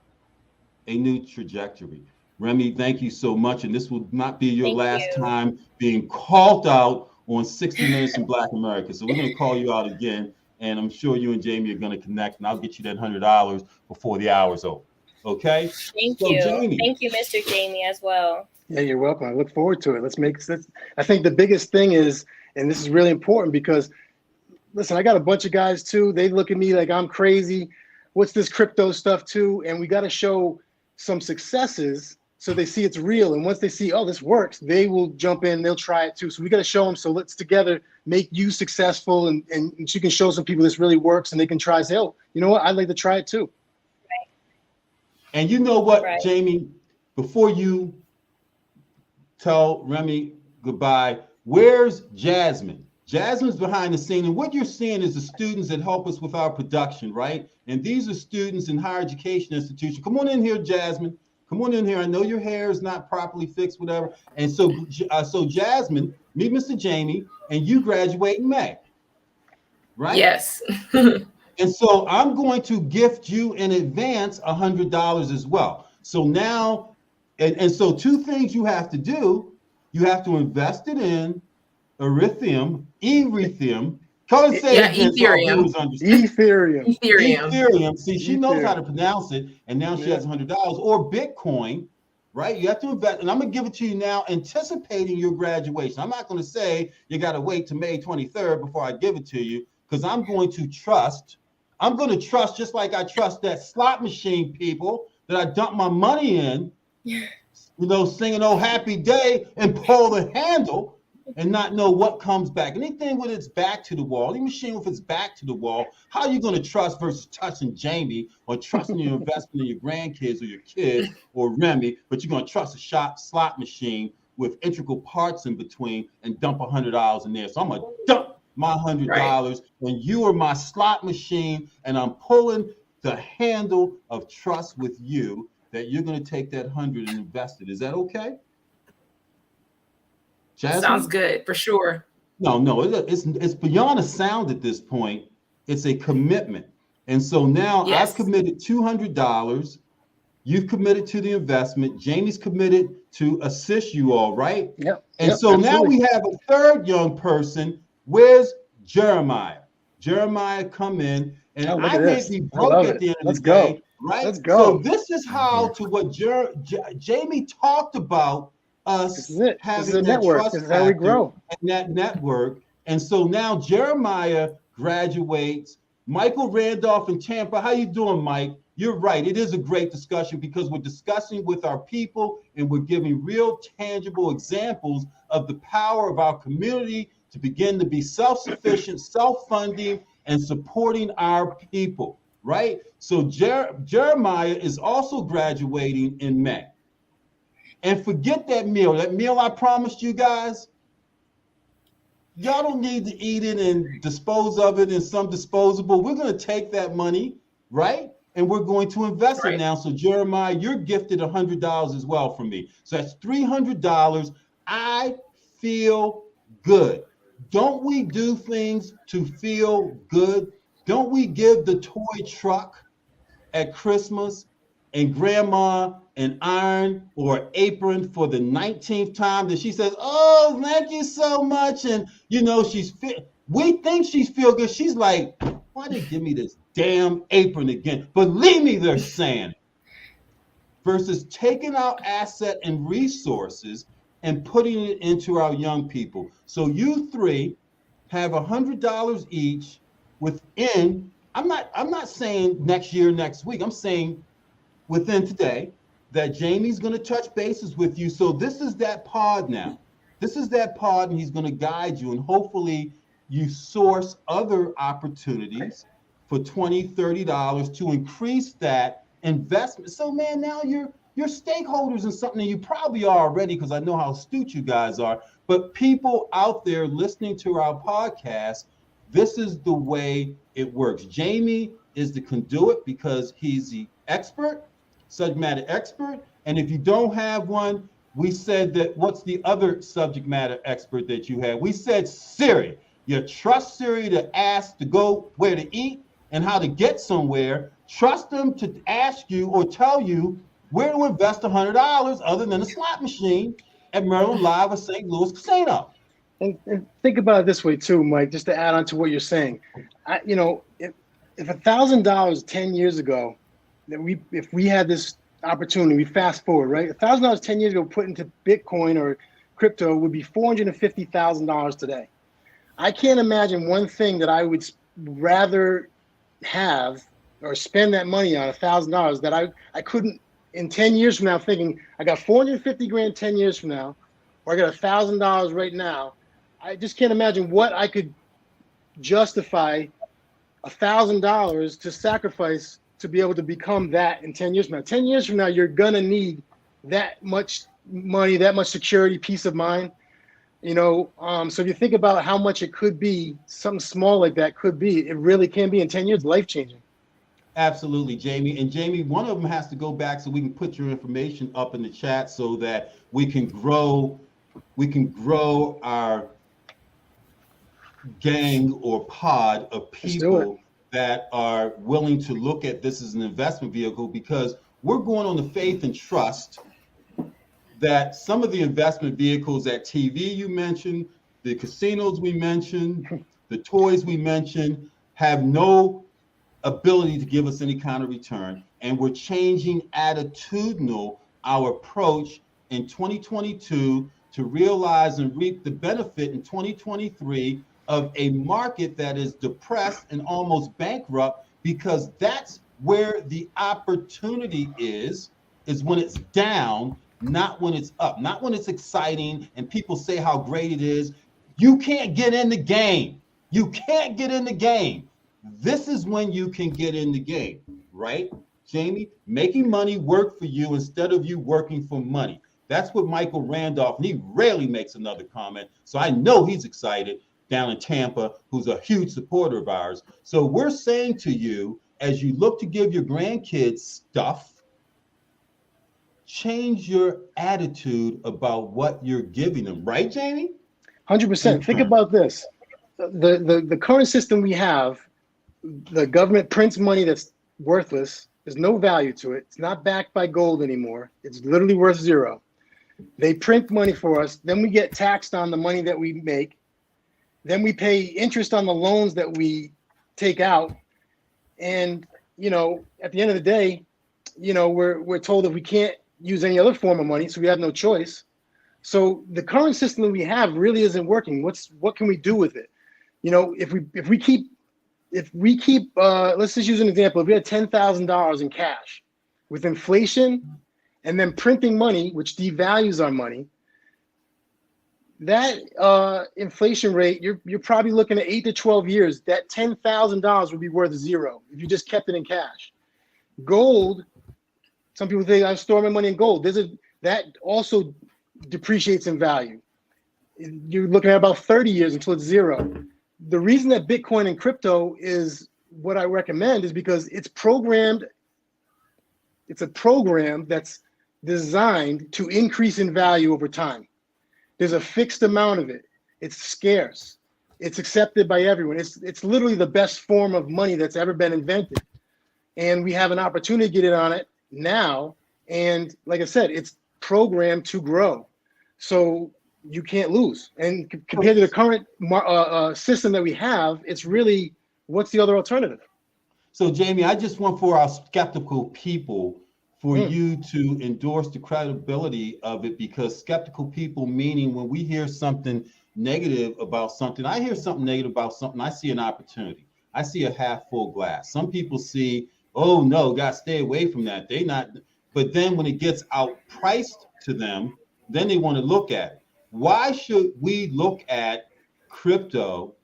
a new trajectory. Remy, thank you so much. And this will not be your last time being called out on 60 Minutes in Black America. So we're going to call you out again. And I'm sure you and Jamie are going to connect. And I'll get you that $100 before the hour's over. Okay? Thank you. Jamie. Thank you, Mr. Jamie, as well. Yeah, you're welcome. I look forward to it. Let's make sense. I think the biggest thing is, and this is really important because, listen, I got a bunch of guys too. They look at me like I'm crazy. What's this crypto stuff too? And we got to show some successes so they see it's real. And once they see, oh, this works, they will jump in, they'll try it too. So we got to show them. So let's together make you successful, and you can show some people this really works, and they can try, say, oh, you know what? I'd like to try it too. Right. And you know what, Jamie, before you tell Remy goodbye, where's Jasmine? Jasmine's behind the scene, and what you're seeing is the students that help us with our production, right? And these are students in higher education institutions. Come on in here, Jasmine. Come on in here. I know your hair is not properly fixed, whatever. And so, so Jasmine, meet Mr. Jamie, and you graduate in May, right? Yes. And so I'm going to gift you in advance $100 as well. So now, and so two things you have to do. You have to invest it in Ethereum. Come and say it again so our viewers understand. Ethereum. See, she knows how to pronounce it, and now she has $100. Or Bitcoin, right? You have to invest, and I'm going to give it to you now, anticipating your graduation. I'm not going to say you got to wait to May 23rd before I give it to you, because I'm going to trust. I'm going to trust, just like I trust that slot machine people that I dump my money in, singing "Oh Happy Day" and pull the handle and not know what comes back. Anything with its back to the wall, any machine with its back to the wall, how are you going to trust versus trusting Jamie or trusting your investment in your grandkids or your kids or Remy, but you're going to trust a slot machine with integral parts in between and dump $100 in there. So I'm going to dump my $100 and you are my slot machine, and I'm pulling the handle of trust with you that you're going to take that 100 and invest it. Is that okay? Jasmine? Sounds good, for sure. No, it's beyond a sound at this point. It's a commitment. And so now I've committed $200. You've committed to the investment. Jamie's committed to assist you all, right? Yep. And so now we have a third young person. Where's Jeremiah? Jeremiah, come in. And I may be broke at the end of the day, right? Let's go. So this is how to what Jamie talked about us having that network. trust this is how we grow. And that network. And so now Jeremiah graduates. Michael Randolph in Tampa. How you doing, Mike? You're right. It is a great discussion because we're discussing with our people and we're giving real tangible examples of the power of our community to begin to be self-sufficient, self-funding, and supporting our people, right? So Jeremiah is also graduating in May. And forget that meal I promised you guys. Y'all don't need to eat it and dispose of it in some disposable. We're going to take that money, right? And we're going to invest it now. So Jeremiah, you're gifted $100 as well from me. So that's $300. I feel good. Don't we do things to feel good? Don't we give the toy truck at Christmas and grandma an iron or apron for the 19th time that she says, "Oh, thank you so much." And we think she's feel good. She's like, "Why they give me this damn apron again?" Believe me, they're saying. Versus taking our asset and resources and putting it into our young people. So you three have $100 each within. I'm not saying next year, next week. I'm saying within today that Jamie's going to touch bases with you. So this is that pod now. This is that pod, and he's going to guide you. And hopefully you source other opportunities for $20, $30 to increase that investment. So man, now you're stakeholders in something, and you probably are already because I know how astute you guys are. But people out there listening to our podcast, this is the way it works. Jamie is the conduit because he's the expert, subject matter expert. And if you don't have one, we said that what's the other subject matter expert that you have? We said Siri. You trust Siri to ask to go where to eat and how to get somewhere. Trust them to ask you or tell you where to invest $100 other than a slot machine at Maryland Live or St. Louis Casino. And think about it this way too, Mike, just to add on to what you're saying. If $1,000 10 years ago, if we had this opportunity, we fast forward, right? $1,000 10 years ago put into Bitcoin or crypto would be $450,000 today. I can't imagine one thing that I would rather have or spend that money on, $1,000, that I couldn't in 10 years from now thinking I got 450 grand 10 years from now, or I got $1,000 right now. I just can't imagine what I could justify $1,000 to sacrifice to be able to become that in 10 years from now. 10 years from now, you're gonna need that much money, that much security, peace of mind. So if you think about how much it could be, something small like that could be, it really can be in 10 years, life changing. Absolutely, Jamie. And Jamie, one of them has to go back so we can put your information up in the chat so that we can grow our gang or pod of Let's do it. people that are willing to look at this as an investment vehicle, because we're going on the faith and trust that some of the investment vehicles at TV you mentioned, the casinos we mentioned, the toys we mentioned, have no ability to give us any kind of return. And we're changing attitudinal our approach in 2022 to realize and reap the benefit in 2023 of a market that is depressed and almost bankrupt, because that's where the opportunity is when it's down, not when it's up, not when it's exciting and people say how great it is. You can't get in the game. You can't get in the game. This is when you can get in the game, right, Jamie? Making money work for you instead of you working for money. That's what Michael Randolph, and he rarely makes another comment. So I know he's excited down in Tampa, who's a huge supporter of ours. So we're saying to you, as you look to give your grandkids stuff, change your attitude about what you're giving them, right, Jamie? 100%. Think about this. The current system we have, the government prints money that's worthless. There's no value to it. It's not backed by gold anymore. It's literally worth zero. They print money for us. Then we get taxed on the money that we make. Then we pay interest on the loans that we take out. And, at the end of the day, we're told that we can't use any other form of money, so we have no choice. So the current system that we have really isn't working. What can we do with it? If we keep let's just use an example. If we had $10,000 in cash with inflation and then printing money, which devalues our money, that inflation rate, you're probably looking at 8 to 12 years. That $10,000 would be worth zero if you just kept it in cash. Gold, some people think I store my money in gold. That also depreciates in value. You're looking at about 30 years until it's zero. The reason that Bitcoin and crypto is what I recommend is because it's programmed. It's a program that's designed to increase in value over time. There's a fixed amount of it. It's scarce. It's accepted by everyone. It's literally the best form of money that's ever been invented. And we have an opportunity to get in on it now. And like I said, it's programmed to grow. So you can't lose. And compared to the current system that we have, it's really, what's the other alternative? So, Jamie, I just want for our skeptical people for you to endorse the credibility of it, because skeptical people, meaning when we hear something negative about something, I hear something negative about something, I see an opportunity. I see a half full glass. Some people see, oh no, got to stay away from that. But then when it gets outpriced to them, then they want to look at it. Why should we look at crypto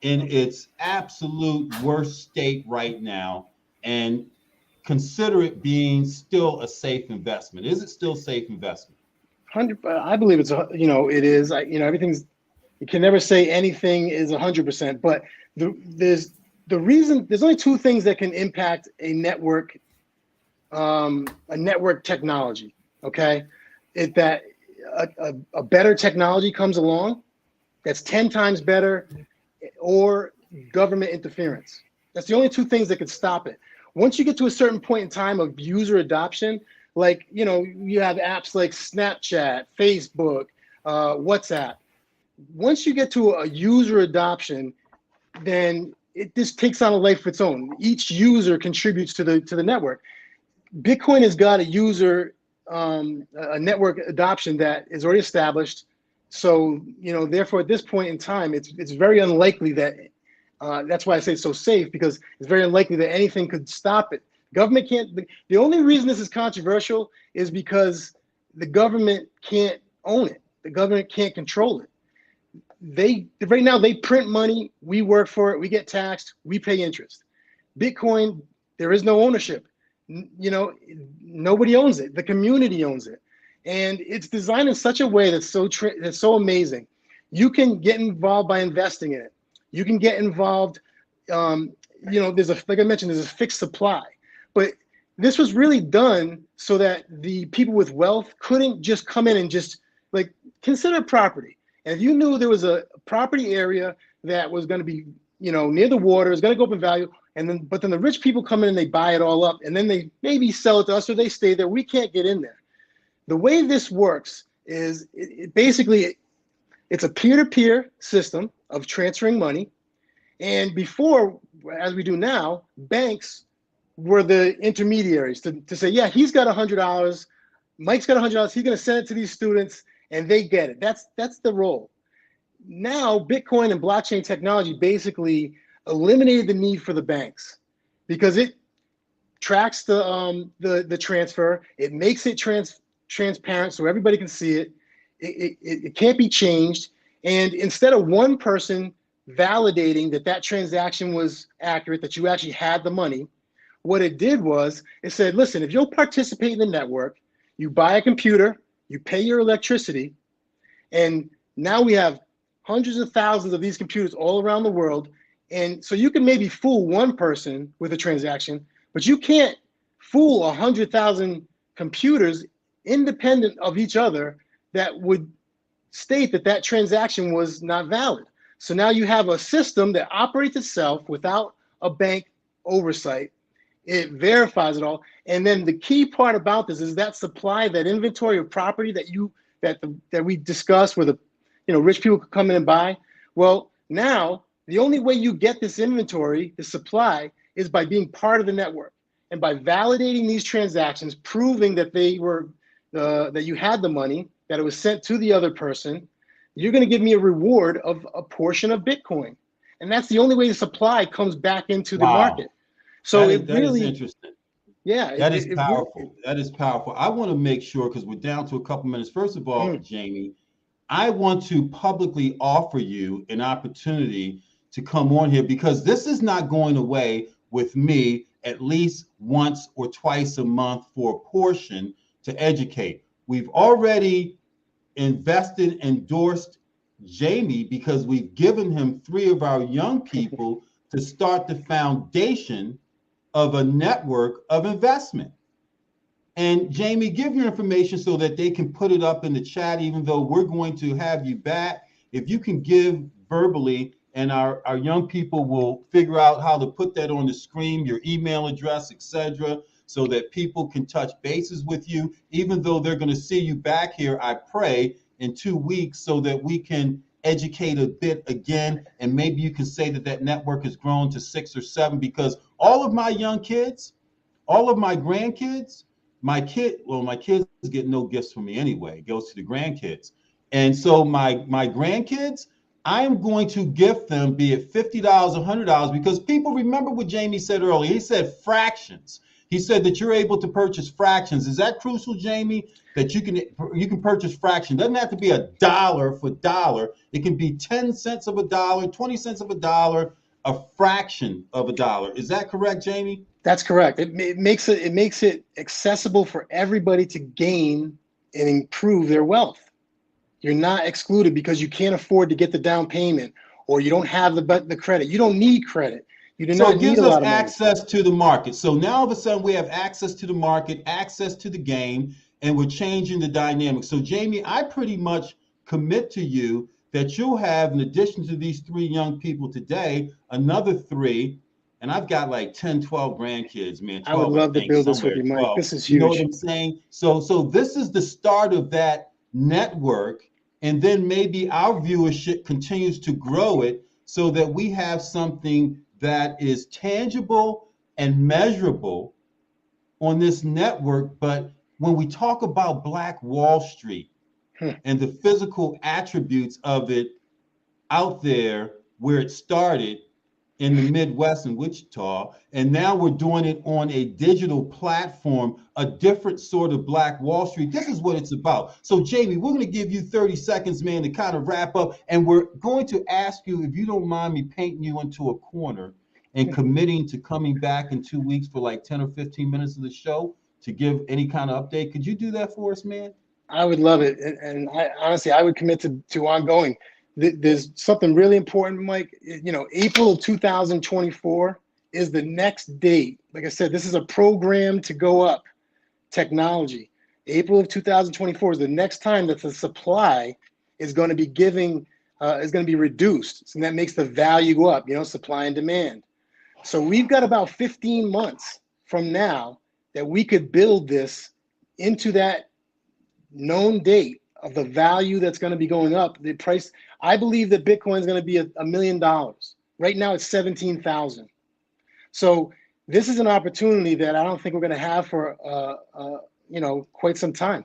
in its absolute worst state right now and consider it being still a safe investment? Is it still safe investment? I believe it's it is. Everything's, you can never say anything is 100%, but there's only two things that can impact a network technology. Okay, that a better technology comes along that's 10 times better, or government interference. That's the only two things that could stop it. Once you get to a certain point in time of user adoption, like, you have apps like Snapchat, Facebook, WhatsApp. Once you get to a user adoption, then it just takes on a life of its own. Each user contributes to the network. Bitcoin has got a network adoption that is already established. So, therefore, at this point in time, it's very unlikely that, that's why I say it's so safe, because it's very unlikely that anything could stop it. Government can't. The only reason this is controversial is because the government can't own it. The government can't control it. Right now they print money. We work for it. We get taxed. We pay interest. Bitcoin, there is no ownership. Nobody owns it. The community owns it, and it's designed in such a way that's so amazing. You can get involved by investing in it. You can get involved. There's like I mentioned, there's a fixed supply, but this was really done so that the people with wealth couldn't just come in and just like consider property. And if you knew there was a property area that was going to be, near the water, is going to go up in value, but then the rich people come in and they buy it all up, and then they maybe sell it to us or they stay there. We can't get in there. The way this works is it's a peer-to-peer system of transferring money. And before, as we do now, banks were the intermediaries to say, yeah, he's got $100, Mike's got $100, he's going to send it to these students, and they get it. That's the role. Now, Bitcoin and blockchain technology basically eliminated the need for the banks because it tracks the transfer. It makes it transparent so everybody can see it. It can't be changed. And instead of one person validating that transaction was accurate, that you actually had the money, what it did was it said, listen, if you'll participate in the network, you buy a computer, you pay your electricity, and now we have hundreds of thousands of these computers all around the world. And so you can maybe fool one person with a transaction, but you can't fool 100,000 computers independent of each other that would state that transaction was not valid. So now you have a system that operates itself without a bank oversight. It verifies it all. And then the key part about this is that supply, that inventory of property that we discussed where the rich people could come in and buy. Well, now the only way you get this inventory, the supply, is by being part of the network and by validating these transactions, proving that they were that you had the money, that it was sent to the other person. You're going to give me a reward of a portion of Bitcoin, and that's the only way the supply comes back into the market. So that is interesting. Yeah, that is powerful. That is powerful. I want to make sure, because we're down to a couple minutes. First of all, Jamie, I want to publicly offer you an opportunity to come on here, because this is not going away with me at least once or twice a month for a portion to educate. We've already endorsed Jamie because we've given him 3 of our young people to start the foundation of a network of investment. And Jamie, give your information so that they can put it up in the chat, even though we're going to have you back. If you can give verbally, and our young people will figure out how to put that on the screen, your email address, etc., so that people can touch bases with you, even though they're going to see you back here, I pray, in 2 weeks, so that we can educate a bit again. And maybe you can say that network has grown to 6 or 7, because all of my young kids, all of my grandkids, my kids get no gifts from me anyway. It goes to the grandkids. And so my grandkids, I am going to gift them, be it $50, $100, because people remember what Jamie said earlier. He said fractions. He said that you're able to purchase fractions. Is that crucial, Jamie? That you can purchase fractions. Doesn't have to be a dollar for dollar. It can be 10 cents of a dollar, 20 cents of a dollar, a fraction of a dollar. Is that correct, Jamie? That's correct. It makes it accessible for everybody to gain and improve their wealth. You're not excluded because you can't afford to get the down payment, or you don't have the credit. You don't need credit. You do not need a lot of money. So it gives us access to the market. So now all of a sudden we have access to the market, access to the game, and we're changing the dynamic. So Jamie, I pretty much commit to you that you'll have, in addition to these 3 young people today, another 3. And I've got like 10, 12 grandkids, man. 12, I would love to build this with you, Mike. This is huge. You know what I'm saying? So this is the start of that network. And then maybe our viewership continues to grow it so that we have something that is tangible and measurable on this network. But when we talk about Black Wall Street and the physical attributes of it out there where it started in the Midwest in Wichita, and now we're doing it on a digital platform, a different sort of Black Wall Street. This is what it's about. So Jamie, we're going to give you 30 seconds, man, to kind of wrap up. And we're going to ask you, if you don't mind me painting you into a corner and committing to coming back in 2 weeks for like 10 or 15 minutes of the show to give any kind of update. Could you do that for us, man? I would love it. And I honestly would commit to ongoing. there's something really important, Mike. You know, April of 2024 is the next date. Like I said, this is a program to go up technology. April of 2024 is the next time that the supply is going to be is going to be reduced. And that makes the value go up, you know, supply and demand. So we've got about 15 months from now that we could build this into that known date of the value that's going to be going up. The price, I believe that Bitcoin is going to be $1 million. Right now it's 17,000. So this is an opportunity that I don't think we're going to have for you know, quite some time.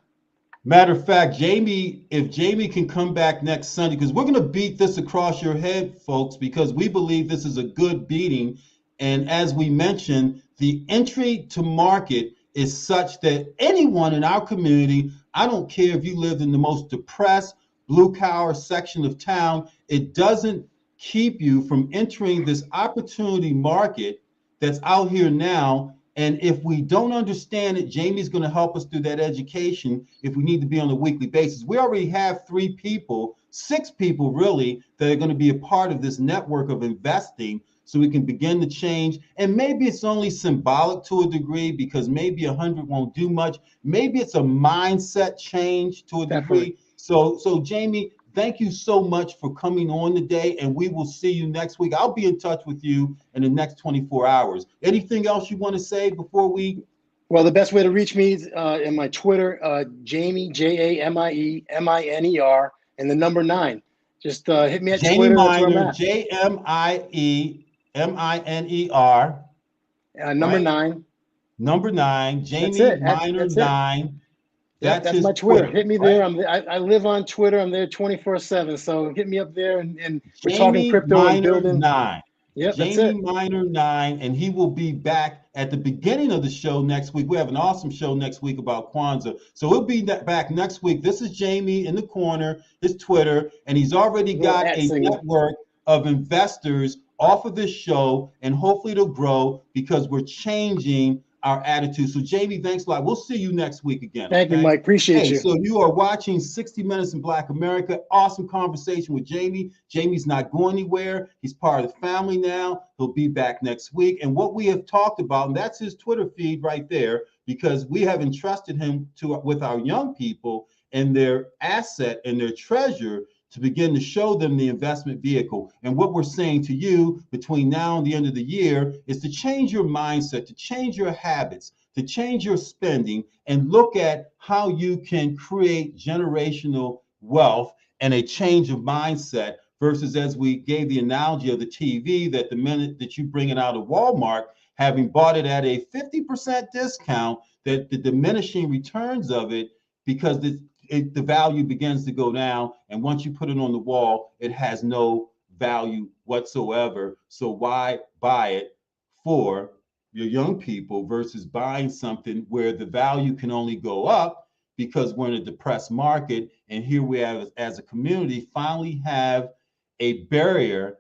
Matter of fact, Jamie, if Jamie can come back next Sunday, because we're going to beat this across your head, folks, because we believe this is a good beating. And as we mentioned, the entry to market is such that anyone in our community, I don't care if you lived in the most depressed, blue-collar section of town, it doesn't keep you from entering this opportunity market that's out here now. And if we don't understand it, Jamie's going to help us through that education if we need to be on a weekly basis. We already have 6 people really, that are going to be a part of this network of investing so we can begin to change. And maybe it's only symbolic to a degree because maybe 100 won't do much. Maybe it's a mindset change to a degree. So Jamie, thank you so much for coming on today, and we will see you next week. I'll be in touch with you in the next 24 hours. Anything else you want to say before we? Well, the best way to reach me is in my Twitter, Jamie, JAMIE, and the number 9. Just hit me at Jamie Twitter. Miner, JMIEMINER. Number 9. Number 9, Jamie Miner 9. That's my Twitter. Hit me there. I live on Twitter. I'm there 24/7. So hit me up there, and we're talking crypto and building. 9. Yep, Jamie that's it. Miner 9, and he will be back at the beginning of the show next week. We have an awesome show next week about Kwanzaa. So we'll be back next week. This is Jamie in the corner, his Twitter, and he's already got a network of investors off of this show, and hopefully it'll grow because we're changing our attitude. So Jamie, thanks a lot. We'll see you next week again. Thank you, Mike. Appreciate you. So you are watching 60 Minutes in Black America. Awesome conversation with Jamie. Jamie's not going anywhere. He's part of the family now. He'll be back next week. And what we have talked about, and that's his Twitter feed right there, because we have entrusted him with our young people and their asset and their treasure to begin to show them the investment vehicle. And what we're saying to you between now and the end of the year is to change your mindset, to change your habits, to change your spending, and look at how you can create generational wealth and a change of mindset versus, as we gave the analogy of the TV, that the minute that you bring it out of Walmart, having bought it at a 50% discount, that the diminishing returns of it, because the value begins to go down, and once you put it on the wall, it has no value whatsoever. So why buy it for your young people versus buying something where the value can only go up because we're in a depressed market? And here we have, as a community, finally have a barrier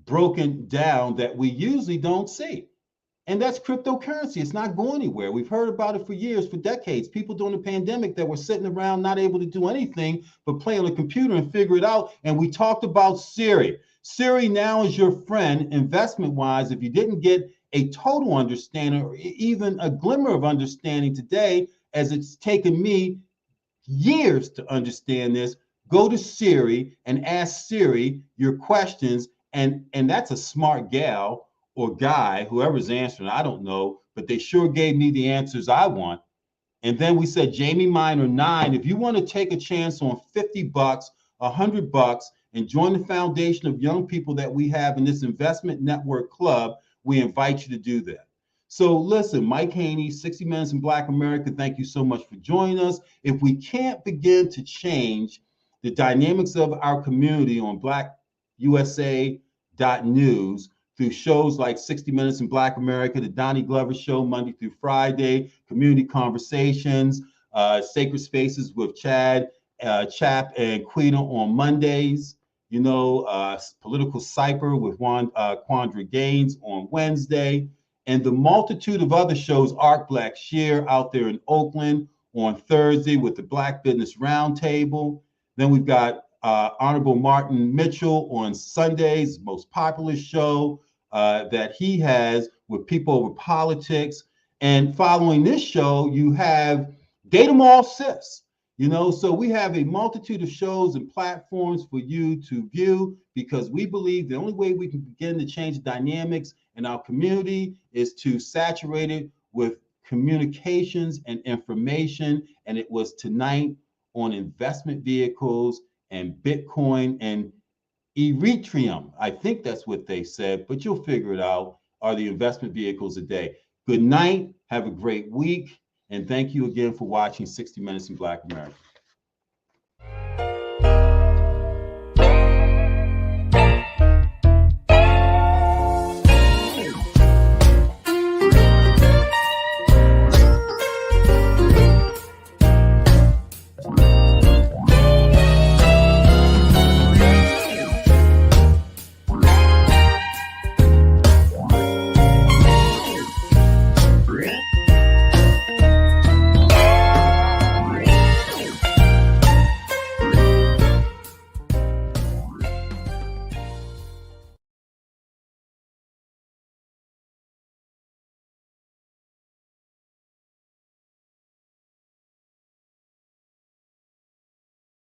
broken down that we usually don't see. And that's cryptocurrency. It's not going anywhere. We've heard about it for years, for decades. People during the pandemic that were sitting around not able to do anything but play on a computer and figure it out. And we talked about Siri. Siri now is your friend investment-wise. If you didn't get a total understanding or even a glimmer of understanding today, as it's taken me years to understand this, go to Siri and ask Siri your questions. And that's a smart gal or guy, whoever's answering, I don't know, but they sure gave me the answers I want. And then we said, Jamie Miner 9, if you want to take a chance on $50, $100, and join the foundation of young people that we have in this investment network club, we invite you to do that. So listen, Mike Haney, 60 Minutes in Black America, thank you so much for joining us. If we can't begin to change the dynamics of our community on blackusa.news, through shows like 60 Minutes in Black America, the Donnie Glover Show, Monday through Friday, Community Conversations, Sacred Spaces with Chap and Quita on Mondays, Political Cipher with Quandra Gaines on Wednesday, and the multitude of other shows, Art Black Share out there in Oakland on Thursday with the Black Business Roundtable. Then we've got Honorable Martin Mitchell on Sundays, most popular show that he has with People Over Politics. And following this show, you have Date 'em All Sis. You know, so we have a multitude of shows and platforms for you to view because we believe the only way we can begin to change dynamics in our community is to saturate it with communications and information. And it was tonight on investment vehicles and Bitcoin and Ethereum. I think that's what they said, but you'll figure it out, are the investment vehicles a day. Good night. Have a great week. And thank you again for watching 60 Minutes in Black America.